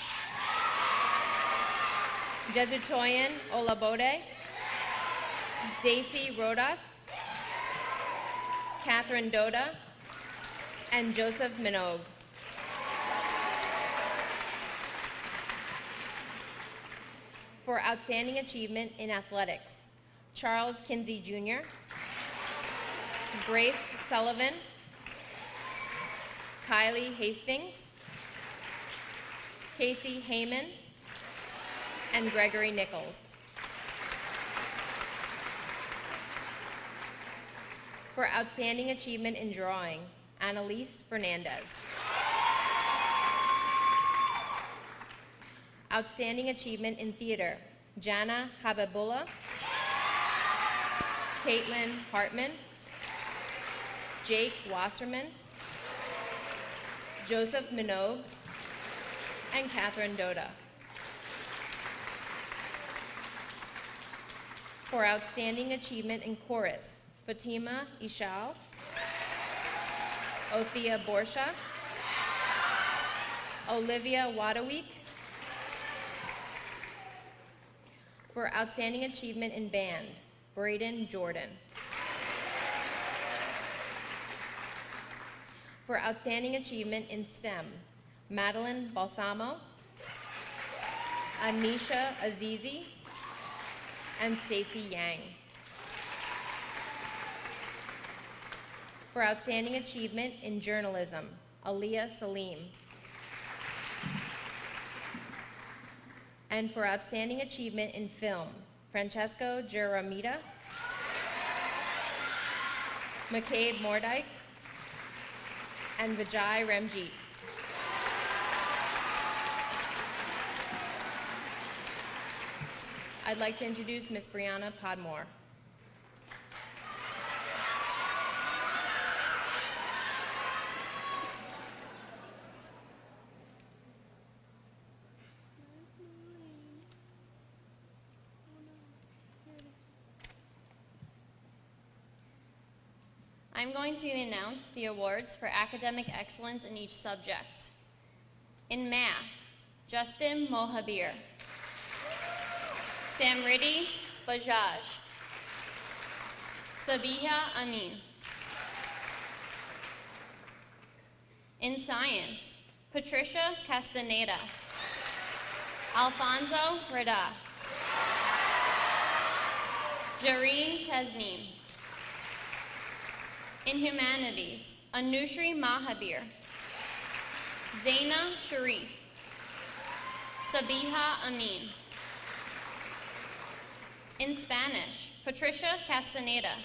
J: Jesutoyan Olabode, Daisy Rodas, Catherine Doda, and Joseph Minogue. For Outstanding Achievement in Athletics, Charles Kinsey Jr., Grace Sullivan, Kylie Hastings, Casey Heyman, and Gregory Nichols. For Outstanding Achievement in Drawing, Annalise Fernandez. Outstanding Achievement in Theater, Jana Habibullah, Caitlin Hartman, Jake Wasserman, Joseph Minogue, and Catherine Doda. For Outstanding Achievement in Chorus, Fatima Ishal, Othea Borsha, Olivia Wadawik. For Outstanding Achievement in Band, Braden Jordan. For Outstanding Achievement in STEM, Madeline Balsamo, Anisha Azizi, and Stacy Yang. For Outstanding Achievement in Journalism, Aliyah Salim. And for Outstanding Achievement in Film, Francesco Jaramita, McCabe Mordyke, and Vijay Ramjeet. I'd like to introduce Ms. Brianna Podmore.
I: I'm going to announce the awards for academic excellence in each subject. In math, Justin Mohabir, Samriti Bajaj, Sabiha Amin. In science, Patricia Castaneda, Alfonso Reda, Jareen Tesneem. In humanities, Anushri Mahabir, Zaina Sharif, Sabiha Amin. In Spanish,
K: Patricia Castaneda,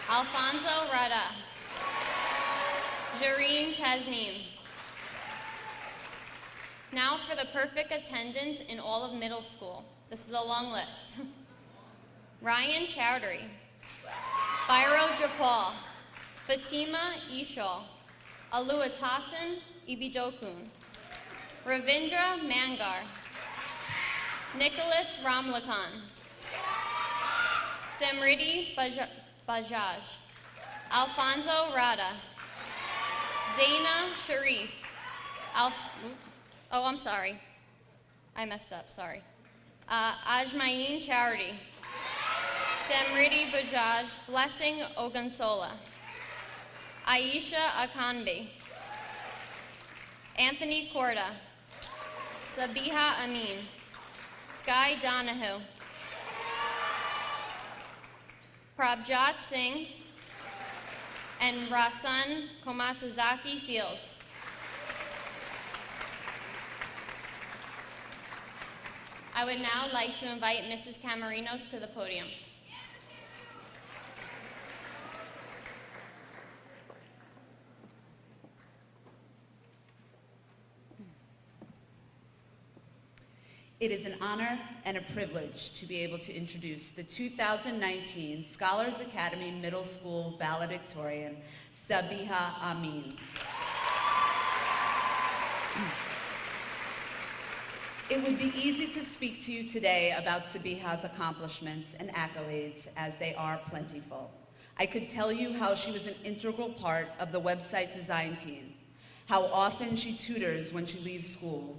K: Alfonso Rada, Jareen Tasneem. Now for the perfect attendance in all of middle school. This is a long list. Ryan Chowdhury, Byro Japal, Fatima Ishal, Aluatasan Ibidokun, Ravindra Mangar, Nicholas Ramlakan, Samriti Bajaj, Alfonso Rada, Zaina Sharif, I'm sorry. I messed up, sorry. Ajmain Charity, Samriti Bajaj, Blessing Ogunsola, Aisha Akanbi, Anthony Korda, Sabiha Amin, Sky Donahue, Prabjot Singh, and Rasan Komatsuzaki Fields. I would now like to invite Mrs. Camarinos to the podium.
D: It is an honor and a privilege to be able to introduce the 2019 Scholars Academy Middle School valedictorian, Sabiha Amin. It would be easy to speak to you today about Sabiha's accomplishments and accolades, as they are plentiful. I could tell you how she was an integral part of the website design team, how often she tutors when she leaves school,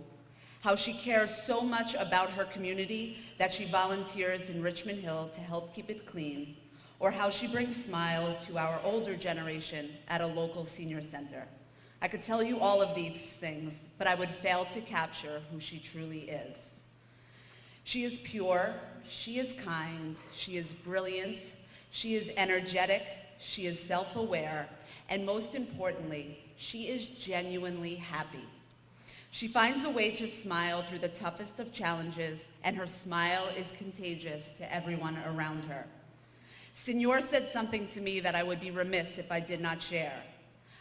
D: how she cares so much about her community that she volunteers in Richmond Hill to help keep it clean, or how she brings smiles to our older generation at a local senior center. I could tell you all of these things, but I would fail to capture who she truly is. She is pure, she is kind, she is brilliant, she is energetic, she is self-aware, and most importantly, she is genuinely happy. She finds a way to smile through the toughest of challenges, and her smile is contagious to everyone around her. Senor said something to me that I would be remiss if I did not share.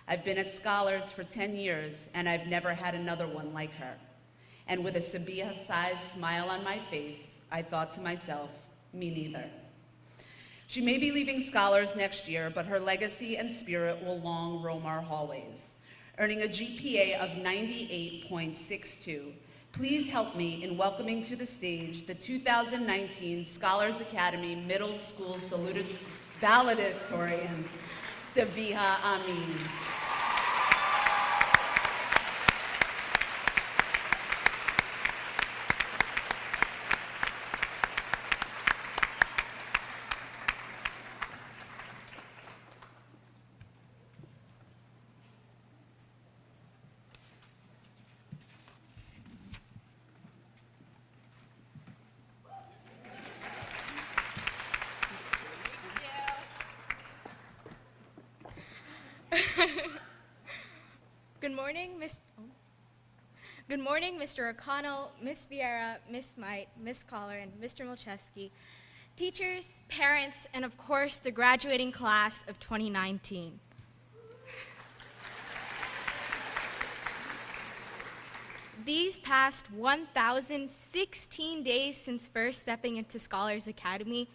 D: I've been at Scholars for 10 years, and I've never had another one like her. And with a Sabiha-sized smile on my face, I thought to myself, me neither. She may be leaving Scholars next year, but her legacy and spirit will long roam our hallways. Earning a GPA of 98.62, please help me in welcoming to the stage the 2019 Scholars Academy Middle School valedictorian, Sabiha Amin.
L: Good morning, Mr. O'Connell, Miss Vieira, Miss Might, Miss Collar, and Mr. Milcheski, teachers, parents, and of course, the graduating class of 2019. These past 1,016 days since first stepping into Scholars Academy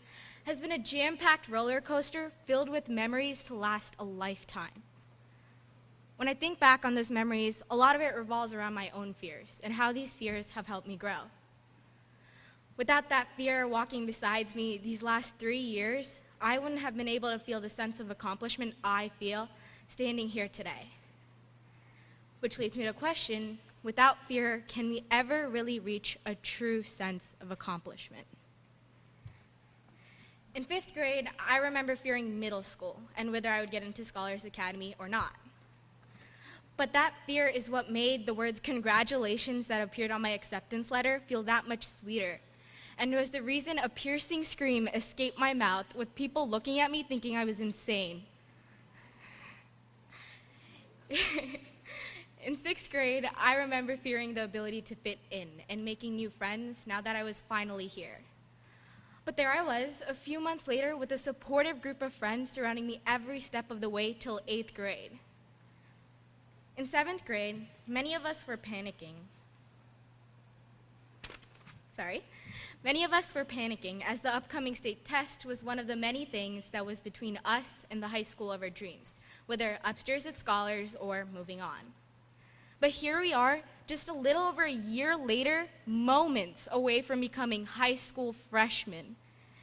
L: has been a jam-packed roller coaster filled with memories to last a lifetime. When I think back on those memories, a lot of it revolves around my own fears and how these fears have helped me grow. Without that fear walking beside me these last 3 years, I wouldn't have been able to feel the sense of accomplishment I feel standing here today. Which leads me to question, without fear, can we ever really reach a true sense of accomplishment? In 5th grade, I remember fearing middle school and whether I would get into Scholars Academy or not. But that fear is what made the words congratulations that appeared on my acceptance letter feel that much sweeter, and was the reason a piercing scream escaped my mouth with people looking at me thinking I was insane. In 6th grade, I remember fearing the ability to fit in and making new friends now that I was finally here. But there I was, a few months later, with a supportive group of friends surrounding me every step of the way till 8th grade. In 7th grade, many of us were panicking. Many of us were panicking as the upcoming state test was one of the many things that was between us and the high school of our dreams, whether upstairs at Scholars or moving on. But here we are, just a little over a year later, moments away from becoming high school freshmen,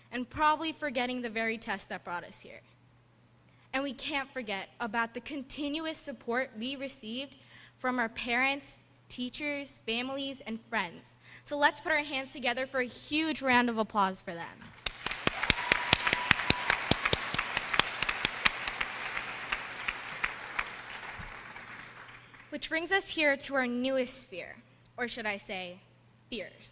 L: and probably forgetting the very test that brought us here. And we can't forget about the continuous support we received from our parents, teachers, families, and friends. So let's put our hands together for a huge round of applause for them. Which brings us here to our newest fear, or should I say, fears.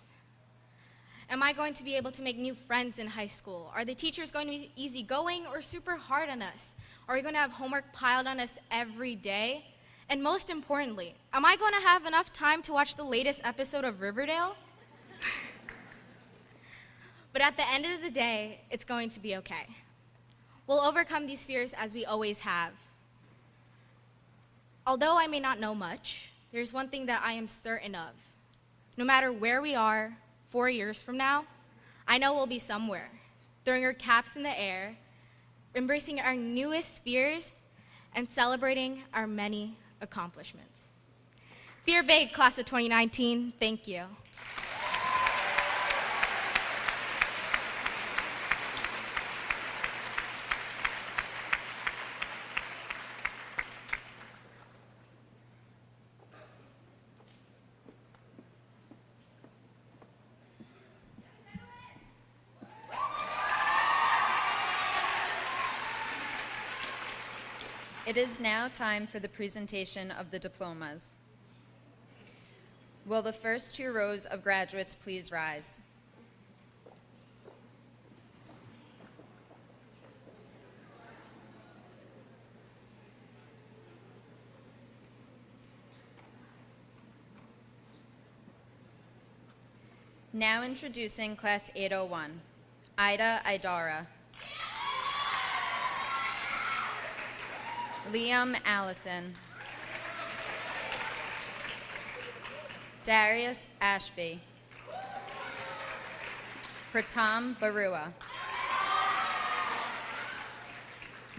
L: Am I going to be able to make new friends in high school? Are the teachers going to be easygoing or super hard on us? Are we going to have homework piled on us every day? And most importantly, am I going to have enough time to watch the latest episode of Riverdale? But at the end of the day, it's going to be okay. We'll overcome these fears as we always have. Although I may not know much, there's one thing that I am certain of. No matter where we are 4 years from now, I know we'll be somewhere, throwing our caps in the air, embracing our newest fears, and celebrating our many accomplishments. Fear big, class of 2019. Thank you.
M: It is now time for the presentation of the diplomas. Will the first 2 rows of graduates please rise? Now introducing Class 801, Ida Idara, Liam Allison, Darius Ashby, Pratam Barua,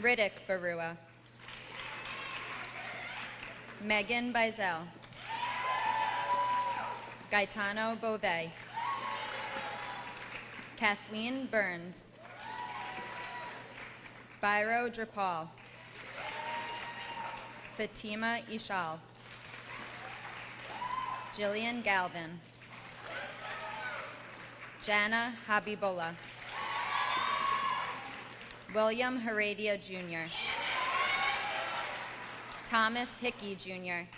M: Riddick Barua, Megan Bizel, Gaetano Bove, Kathleen Burns, Byro Drapal, Fatima Ishal, Jillian Galvin, Jana Habibullah, William Heredia Jr., Thomas Hickey Jr.,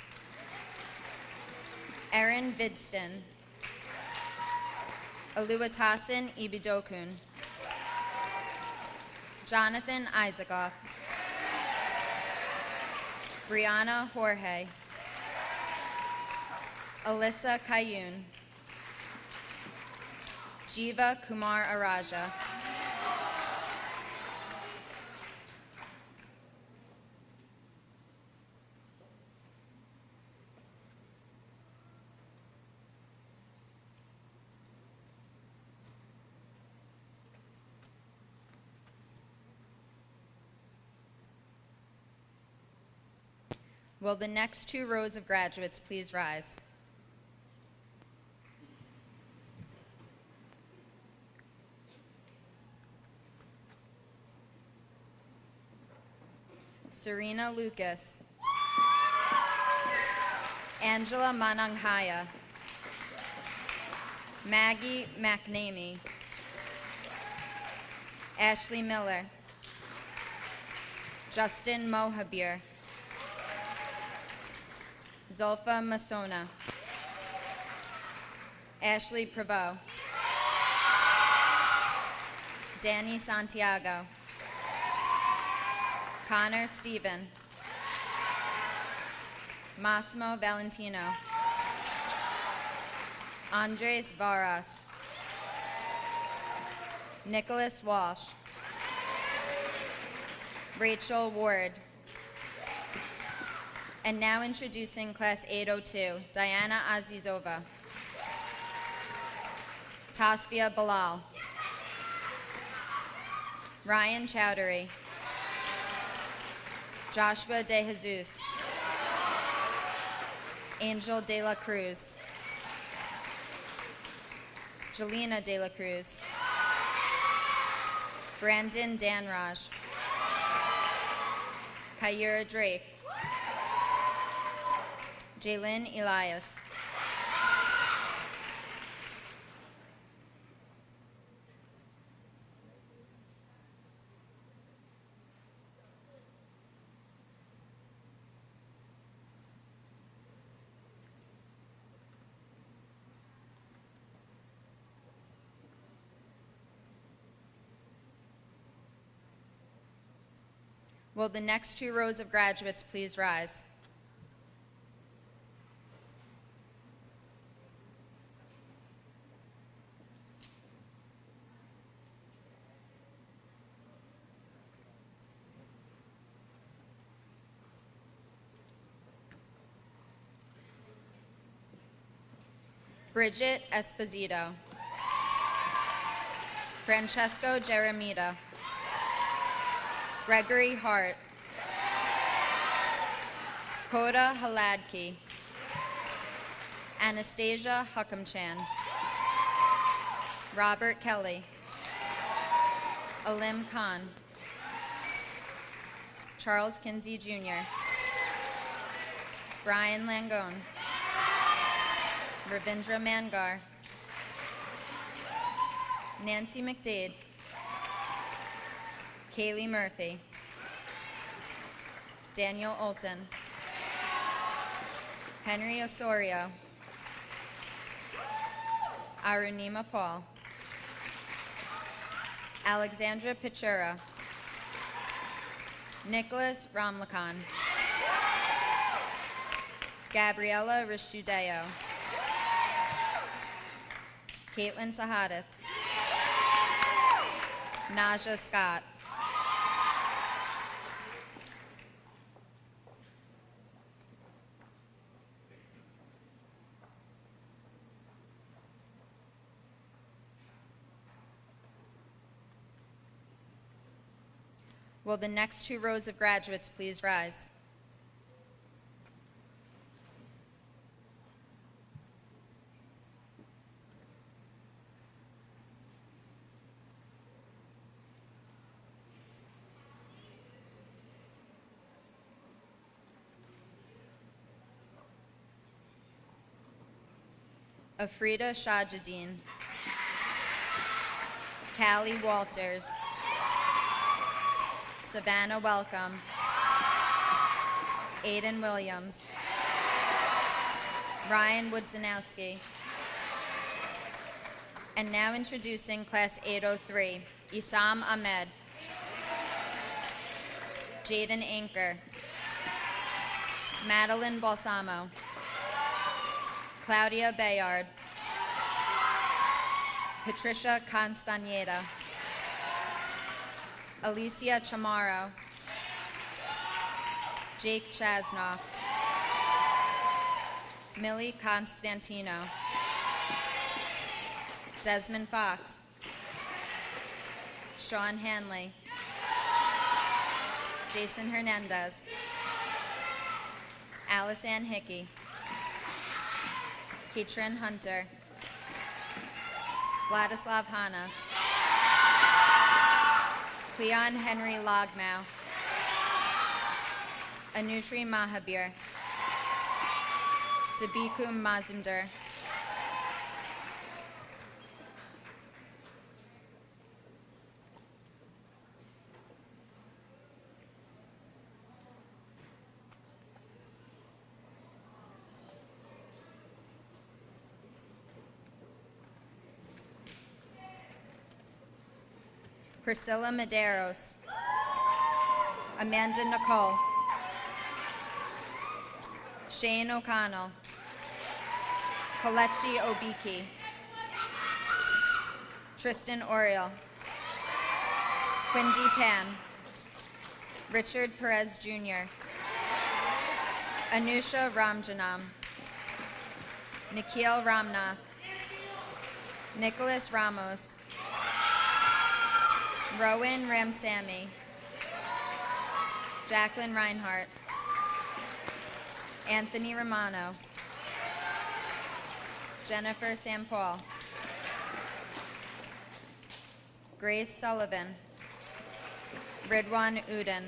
M: Erin Vidston, Oluwatosin Ibidokun, Jonathan Isaacoff, Brianna Jorge, Alyssa Kayun, Jiva Kumar Araja, Will the next 2 rows of graduates please rise? Serena Lucas, Angela Mananghaya, Maggie McNamee, Ashley Miller, Justin Mohabir, Zulfa Masona, Ashley Prevost, Danny Santiago, Connor Stephen, Massimo Valentino, Andres Varas, Nicholas Walsh, Rachel Ward. And now introducing Class 802, Diana Azizova, Tasfia Bilal, Ryan Chowdhury, Joshua De Jesus, Angel De La Cruz, Jelena De La Cruz, Brandon Danraj, Kyra Drake, Jalen Elias, will the next 2 rows of graduates please rise? Bridget Esposito, Francesco Jeremita, Gregory Hart, Koda Haladki, Anastasia Huckamchan, Robert Kelly, Alim Khan, Charles Kinsey Jr., Brian Langone, Ravindra Mangar, Nancy McDade, Kaylee Murphy, Daniel Olton, Henry Osorio, Arunima Paul, Alexandra Pichura, Nicholas Ramlakan, Gabriela Rishudeo, Caitlin Sahadath, Naja Scott, will the next 2 rows of graduates please rise? Afrida Shajadeen, Callie Walters, Savannah Welcome, Aiden Williams, Ryan Woodzanowski, and now introducing Class 803, Isam Ahmed, Jaden Anker, Madeline Balsamo, Claudia Bayard, Patricia Constaneda, Alicia Chamorro, Jake Chasnoff, Millie Constantino, Desmond Fox, Sean Hanley, Jason Hernandez, Alice Ann Hickey, Katrin Hunter, Vladislav Hanas, Cleon Henry Logmau, Anushri Mahabir, Sabikum Mazumder, Priscilla Medeiros, Amanda Nicole, Shane O'Connell, Kalechi Obiki, Tristan Oriel, Quindy Pan, Richard Perez Jr., Anusha Ramjanam, Nikhil Ramnath, Nicholas Ramos, Rowan Ramsamy, Jacqueline Reinhart, Anthony Romano, Jennifer Sampaul, Grace Sullivan, Ridwan Udin.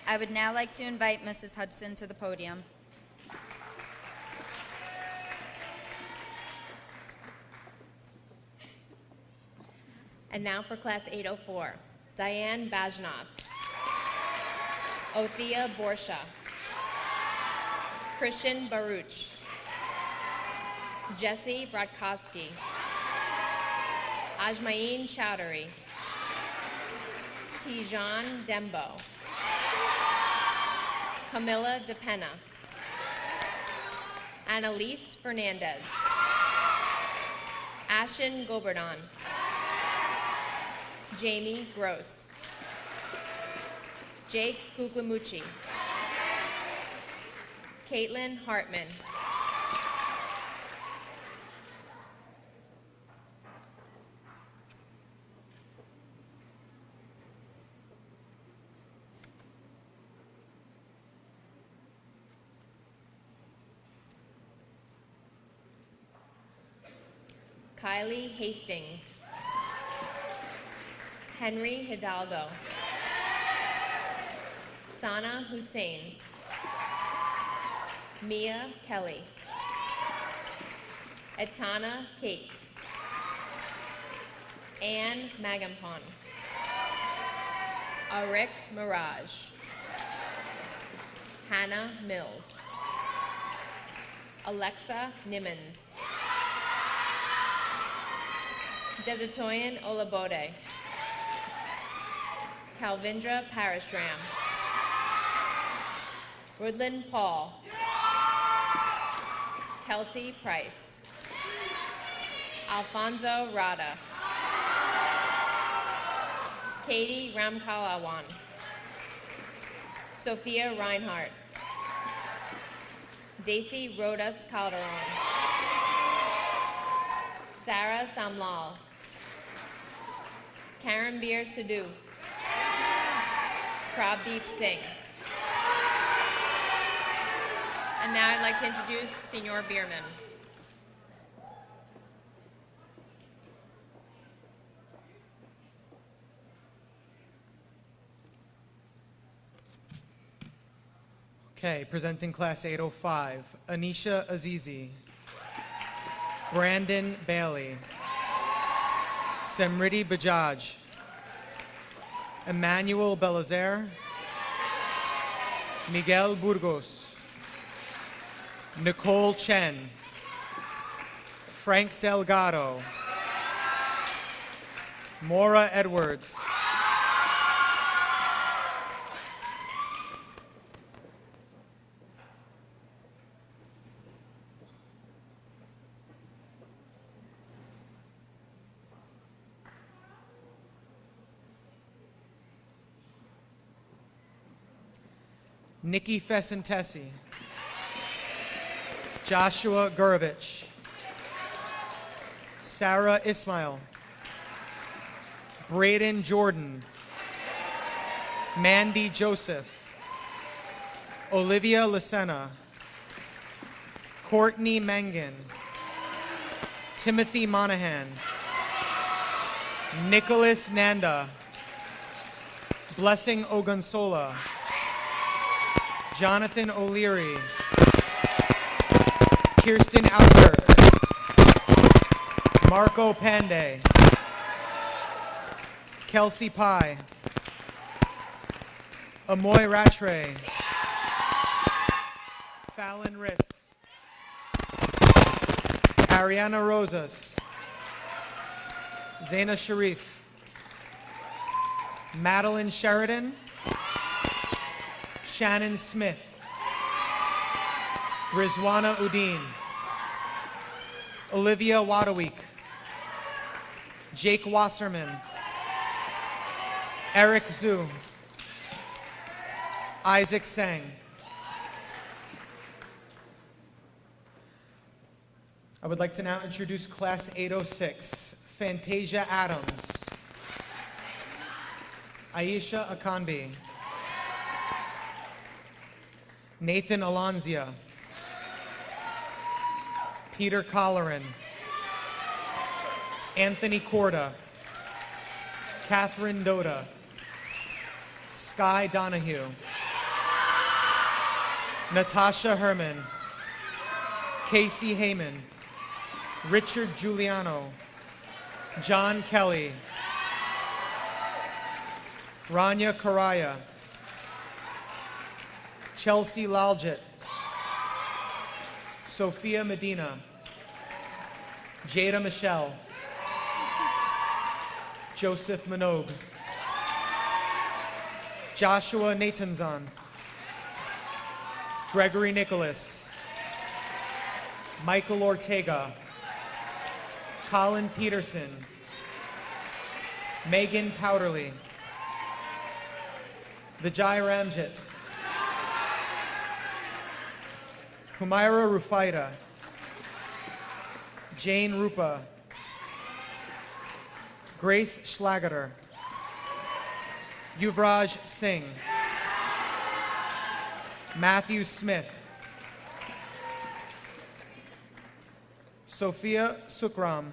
M: I would now like to invite Mrs. Hudson to the podium.
J: And now for Class 804, Diane Bajnov, Othea Borsha, Christian Baruch, Jesse Brodkowski, Ajmain Chowdhury, Tijan Dembo, Camilla DePena, Annalise Fernandez, Ashen Goberdon, Jamie Gross, Jake Guglielmucci, Caitlin Hartman, Kylie Hastings, Henry Hidalgo, Sana Hussein, Mia Kelly, Etana Kate, Anne Magampon, Arik Mirage, Hannah Mills, Alexa Nimmons, Jezatoyan Olabode, Calvindra Parashram, Woodland Paul, Kelsey Price, Alfonso Rada, Katie Ramkalawan, Sophia Reinhardt, Daisy Rodas Calderon, Sarah Samlal, Karanbir Sidhu, Prabdeep Singh. And now I'd like to introduce Senior Bierman.
N: Okay, presenting Class 805, Anisha Azizi, Brandon Bailey, Semriti Bajaj, Emmanuel Belazer, Miguel Burgos, Nicole Chen, Frank Delgado, Maura Edwards, Nikki Fesentesi, Joshua Gurovich, Sarah Ismail, Braden Jordan, Mandy Joseph, Olivia Lucena, Courtney Mangan, Timothy Monahan, Nicholas Nanda, Blessing Ogunsola, Jonathan O'Leary, Kirsten Alkirk, Marco Pandey, Kelsey Pye, Amoy Rattray, Fallon Riss, Ariana Rosas, Zaina Sharif, Madeline Sheridan, Shannon Smith, Rizwana Udine, Olivia Wadaweek, Jake Wasserman, Eric Zhu, Isaac Sang. I would like to now introduce Class 806, Fantasia Adams, Aisha Akanbi, Nathan Alonzia, Peter Colleran, Anthony Corda, Catherine Doda, Sky Donahue, Natasha Herman, Casey Heyman, Richard Giuliano, John Kelly, Rania Karaya, Chelsea Laljit, Sophia Medina, Jada Michelle, Joseph Minogue, Joshua Natanzon, Gregory Nicholas, Michael Ortega, Colin Peterson, Megan Powderly, Vijay Ramjit, Humaira Rufaida, Jane Rupa, Grace Schlagater, Yuvraj Singh, Matthew Smith, Sophia Sukram,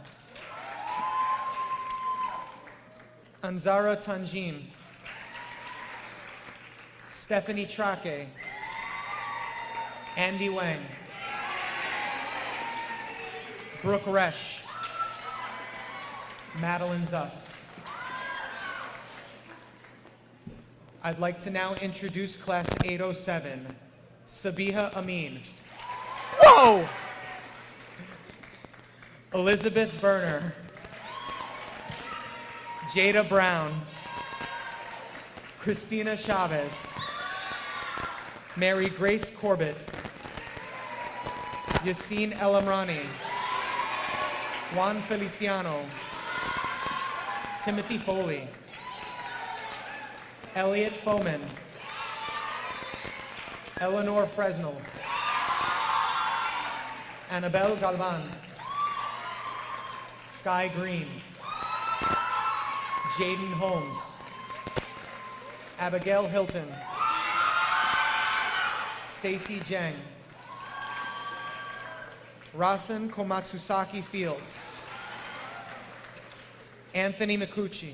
N: Anzara Tanjim, Stephanie Trake, Andy Wang, Brooke Resch, Madeline Zuss. I'd like to now introduce Class 807, Sabiha Amin. Whoa! Elizabeth Berner, Jada Brown, Christina Chavez, Mary Grace Corbett, Yassine Elamrani, Juan Feliciano, Timothy Foley, Elliot Foman, Eleanor Fresnel, Annabelle Galvan, Sky Green, Jaden Holmes, Abigail Hilton, Stacy Jang, Rasen Komatsusaki Fields, Anthony Mikuchi,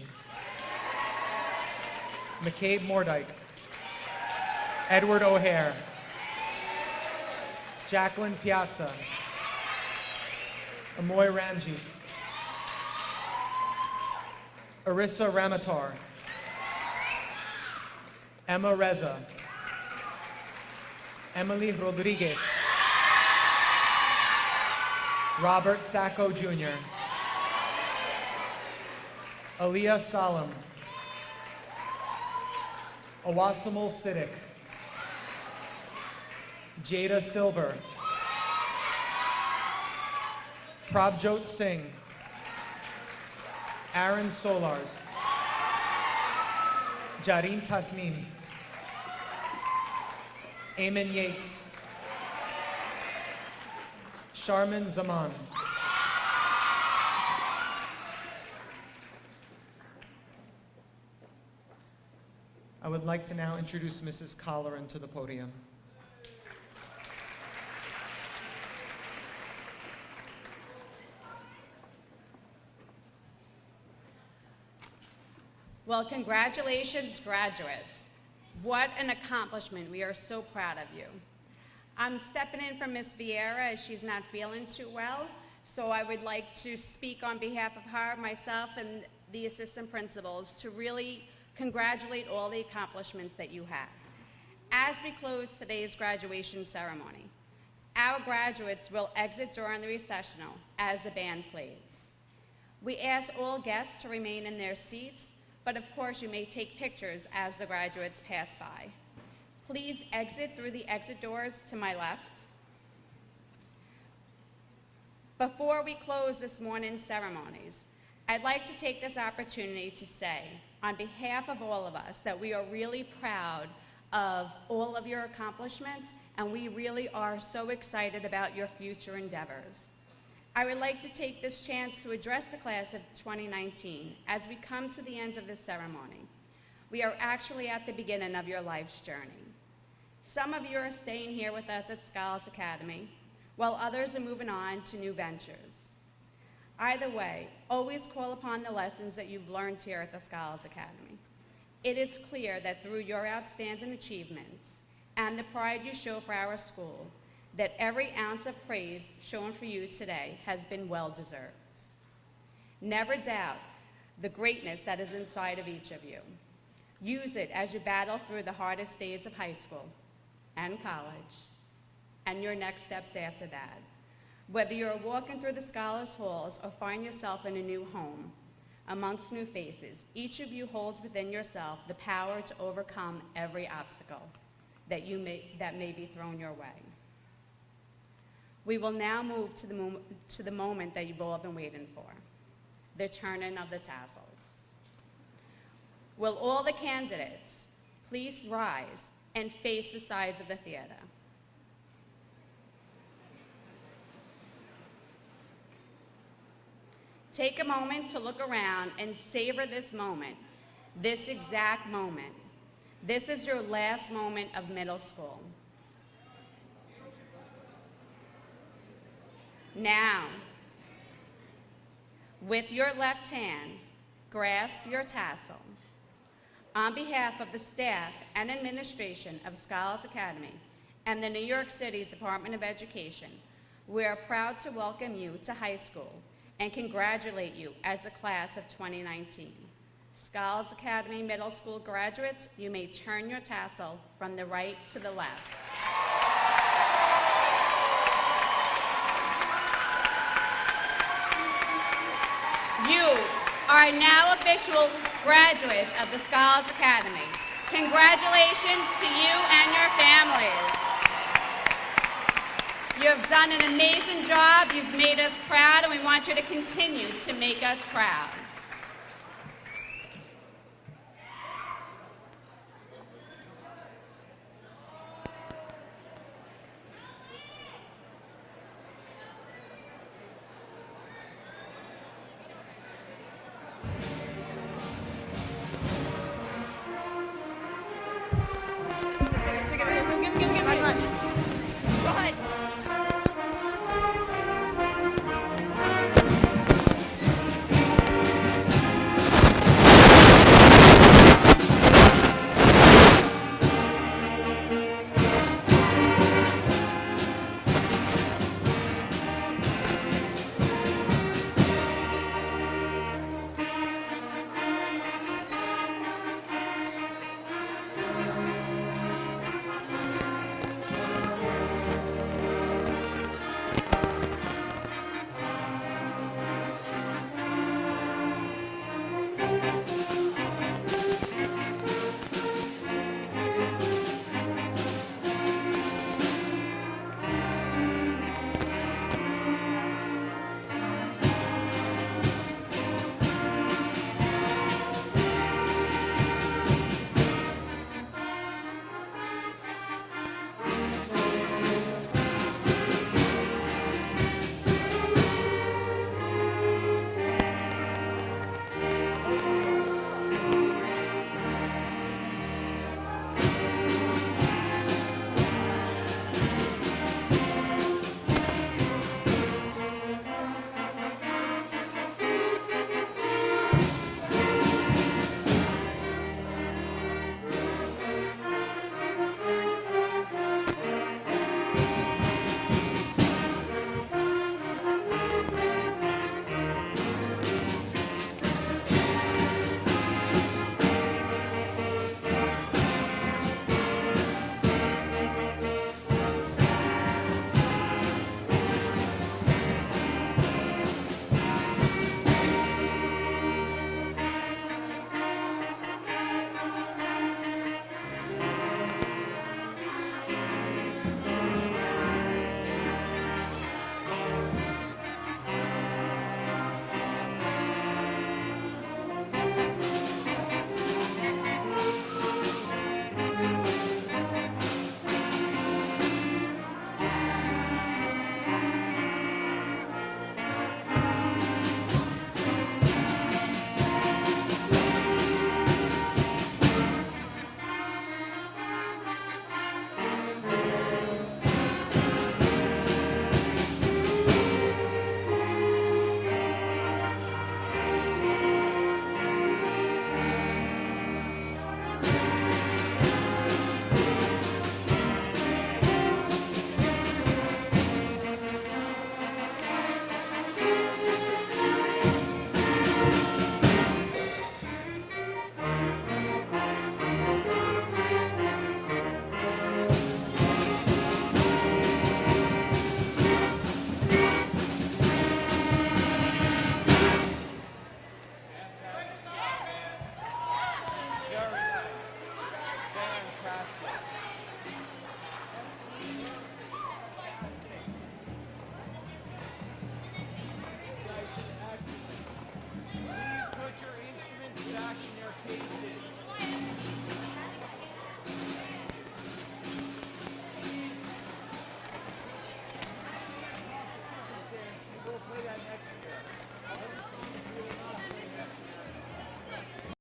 N: McCabe Mordyke, Edward O'Hare, Jacqueline Piazza, Amoy Ramjeet, Arissa Ramatar, Emma Reza, Emily Rodriguez, Robert Sacco Jr., Aliyah Salam, Awasimul Siddiq, Jada Silver, Prabjot Singh, Aaron Solars, Jareen Tasneem, Eamon Yates, Sharman Zaman. I would like to now introduce Mrs. Colleran to the podium.
O: Well, congratulations, graduates. What an accomplishment. We are so proud of you. I'm stepping in for Miss Vieira as she's not feeling too well, so I would like to speak on behalf of her, myself, and the assistant principals to really congratulate all the accomplishments that you have. As we close today's graduation ceremony, our graduates will exit during the recessional as the band plays. We ask all guests to remain in their seats, but of course you may take pictures as the graduates pass by. Please exit through the exit doors to my left. Before we close this morning's ceremonies, I'd like to take this opportunity to say, on behalf of all of us, that we are really proud of all of your accomplishments, and we really are so excited about your future endeavors. I would like to take this chance to address the class of 2019 as we come to the end of this ceremony. We are actually at the beginning of your life's journey. Some of you are staying here with us at Scholars Academy, while others are moving on to new ventures. Either way, always call upon the lessons that you've learned here at the Scholars Academy. It is clear that through your outstanding achievements and the pride you show for our school, that every ounce of praise shown for you today has been well deserved. Never doubt the greatness that is inside of each of you. Use it as you battle through the hardest days of high school and college and your next steps after that. Whether you're walking through the Scholars Halls or find yourself in a new home, amongst new faces, each of you holds within yourself the power to overcome every obstacle that may be thrown your way. We will now move to the moment that you've all been waiting for, the turning of the tassels. Will all the candidates please rise and face the sides of the theater? Take a moment to look around and savor this moment, this exact moment. This is your last moment of middle school. Now, with your left hand, grasp your tassel. On behalf of the staff and administration of Scholars Academy and the New York City Department of Education, we are proud to welcome you to high school and congratulate you as the class of 2019. Scholars Academy Middle School graduates, you may turn your tassel from the right to the left. You are now official graduates of the Scholars Academy. Congratulations to you and your families. You have done an amazing job. You've made us proud, and we want you to continue to make us proud.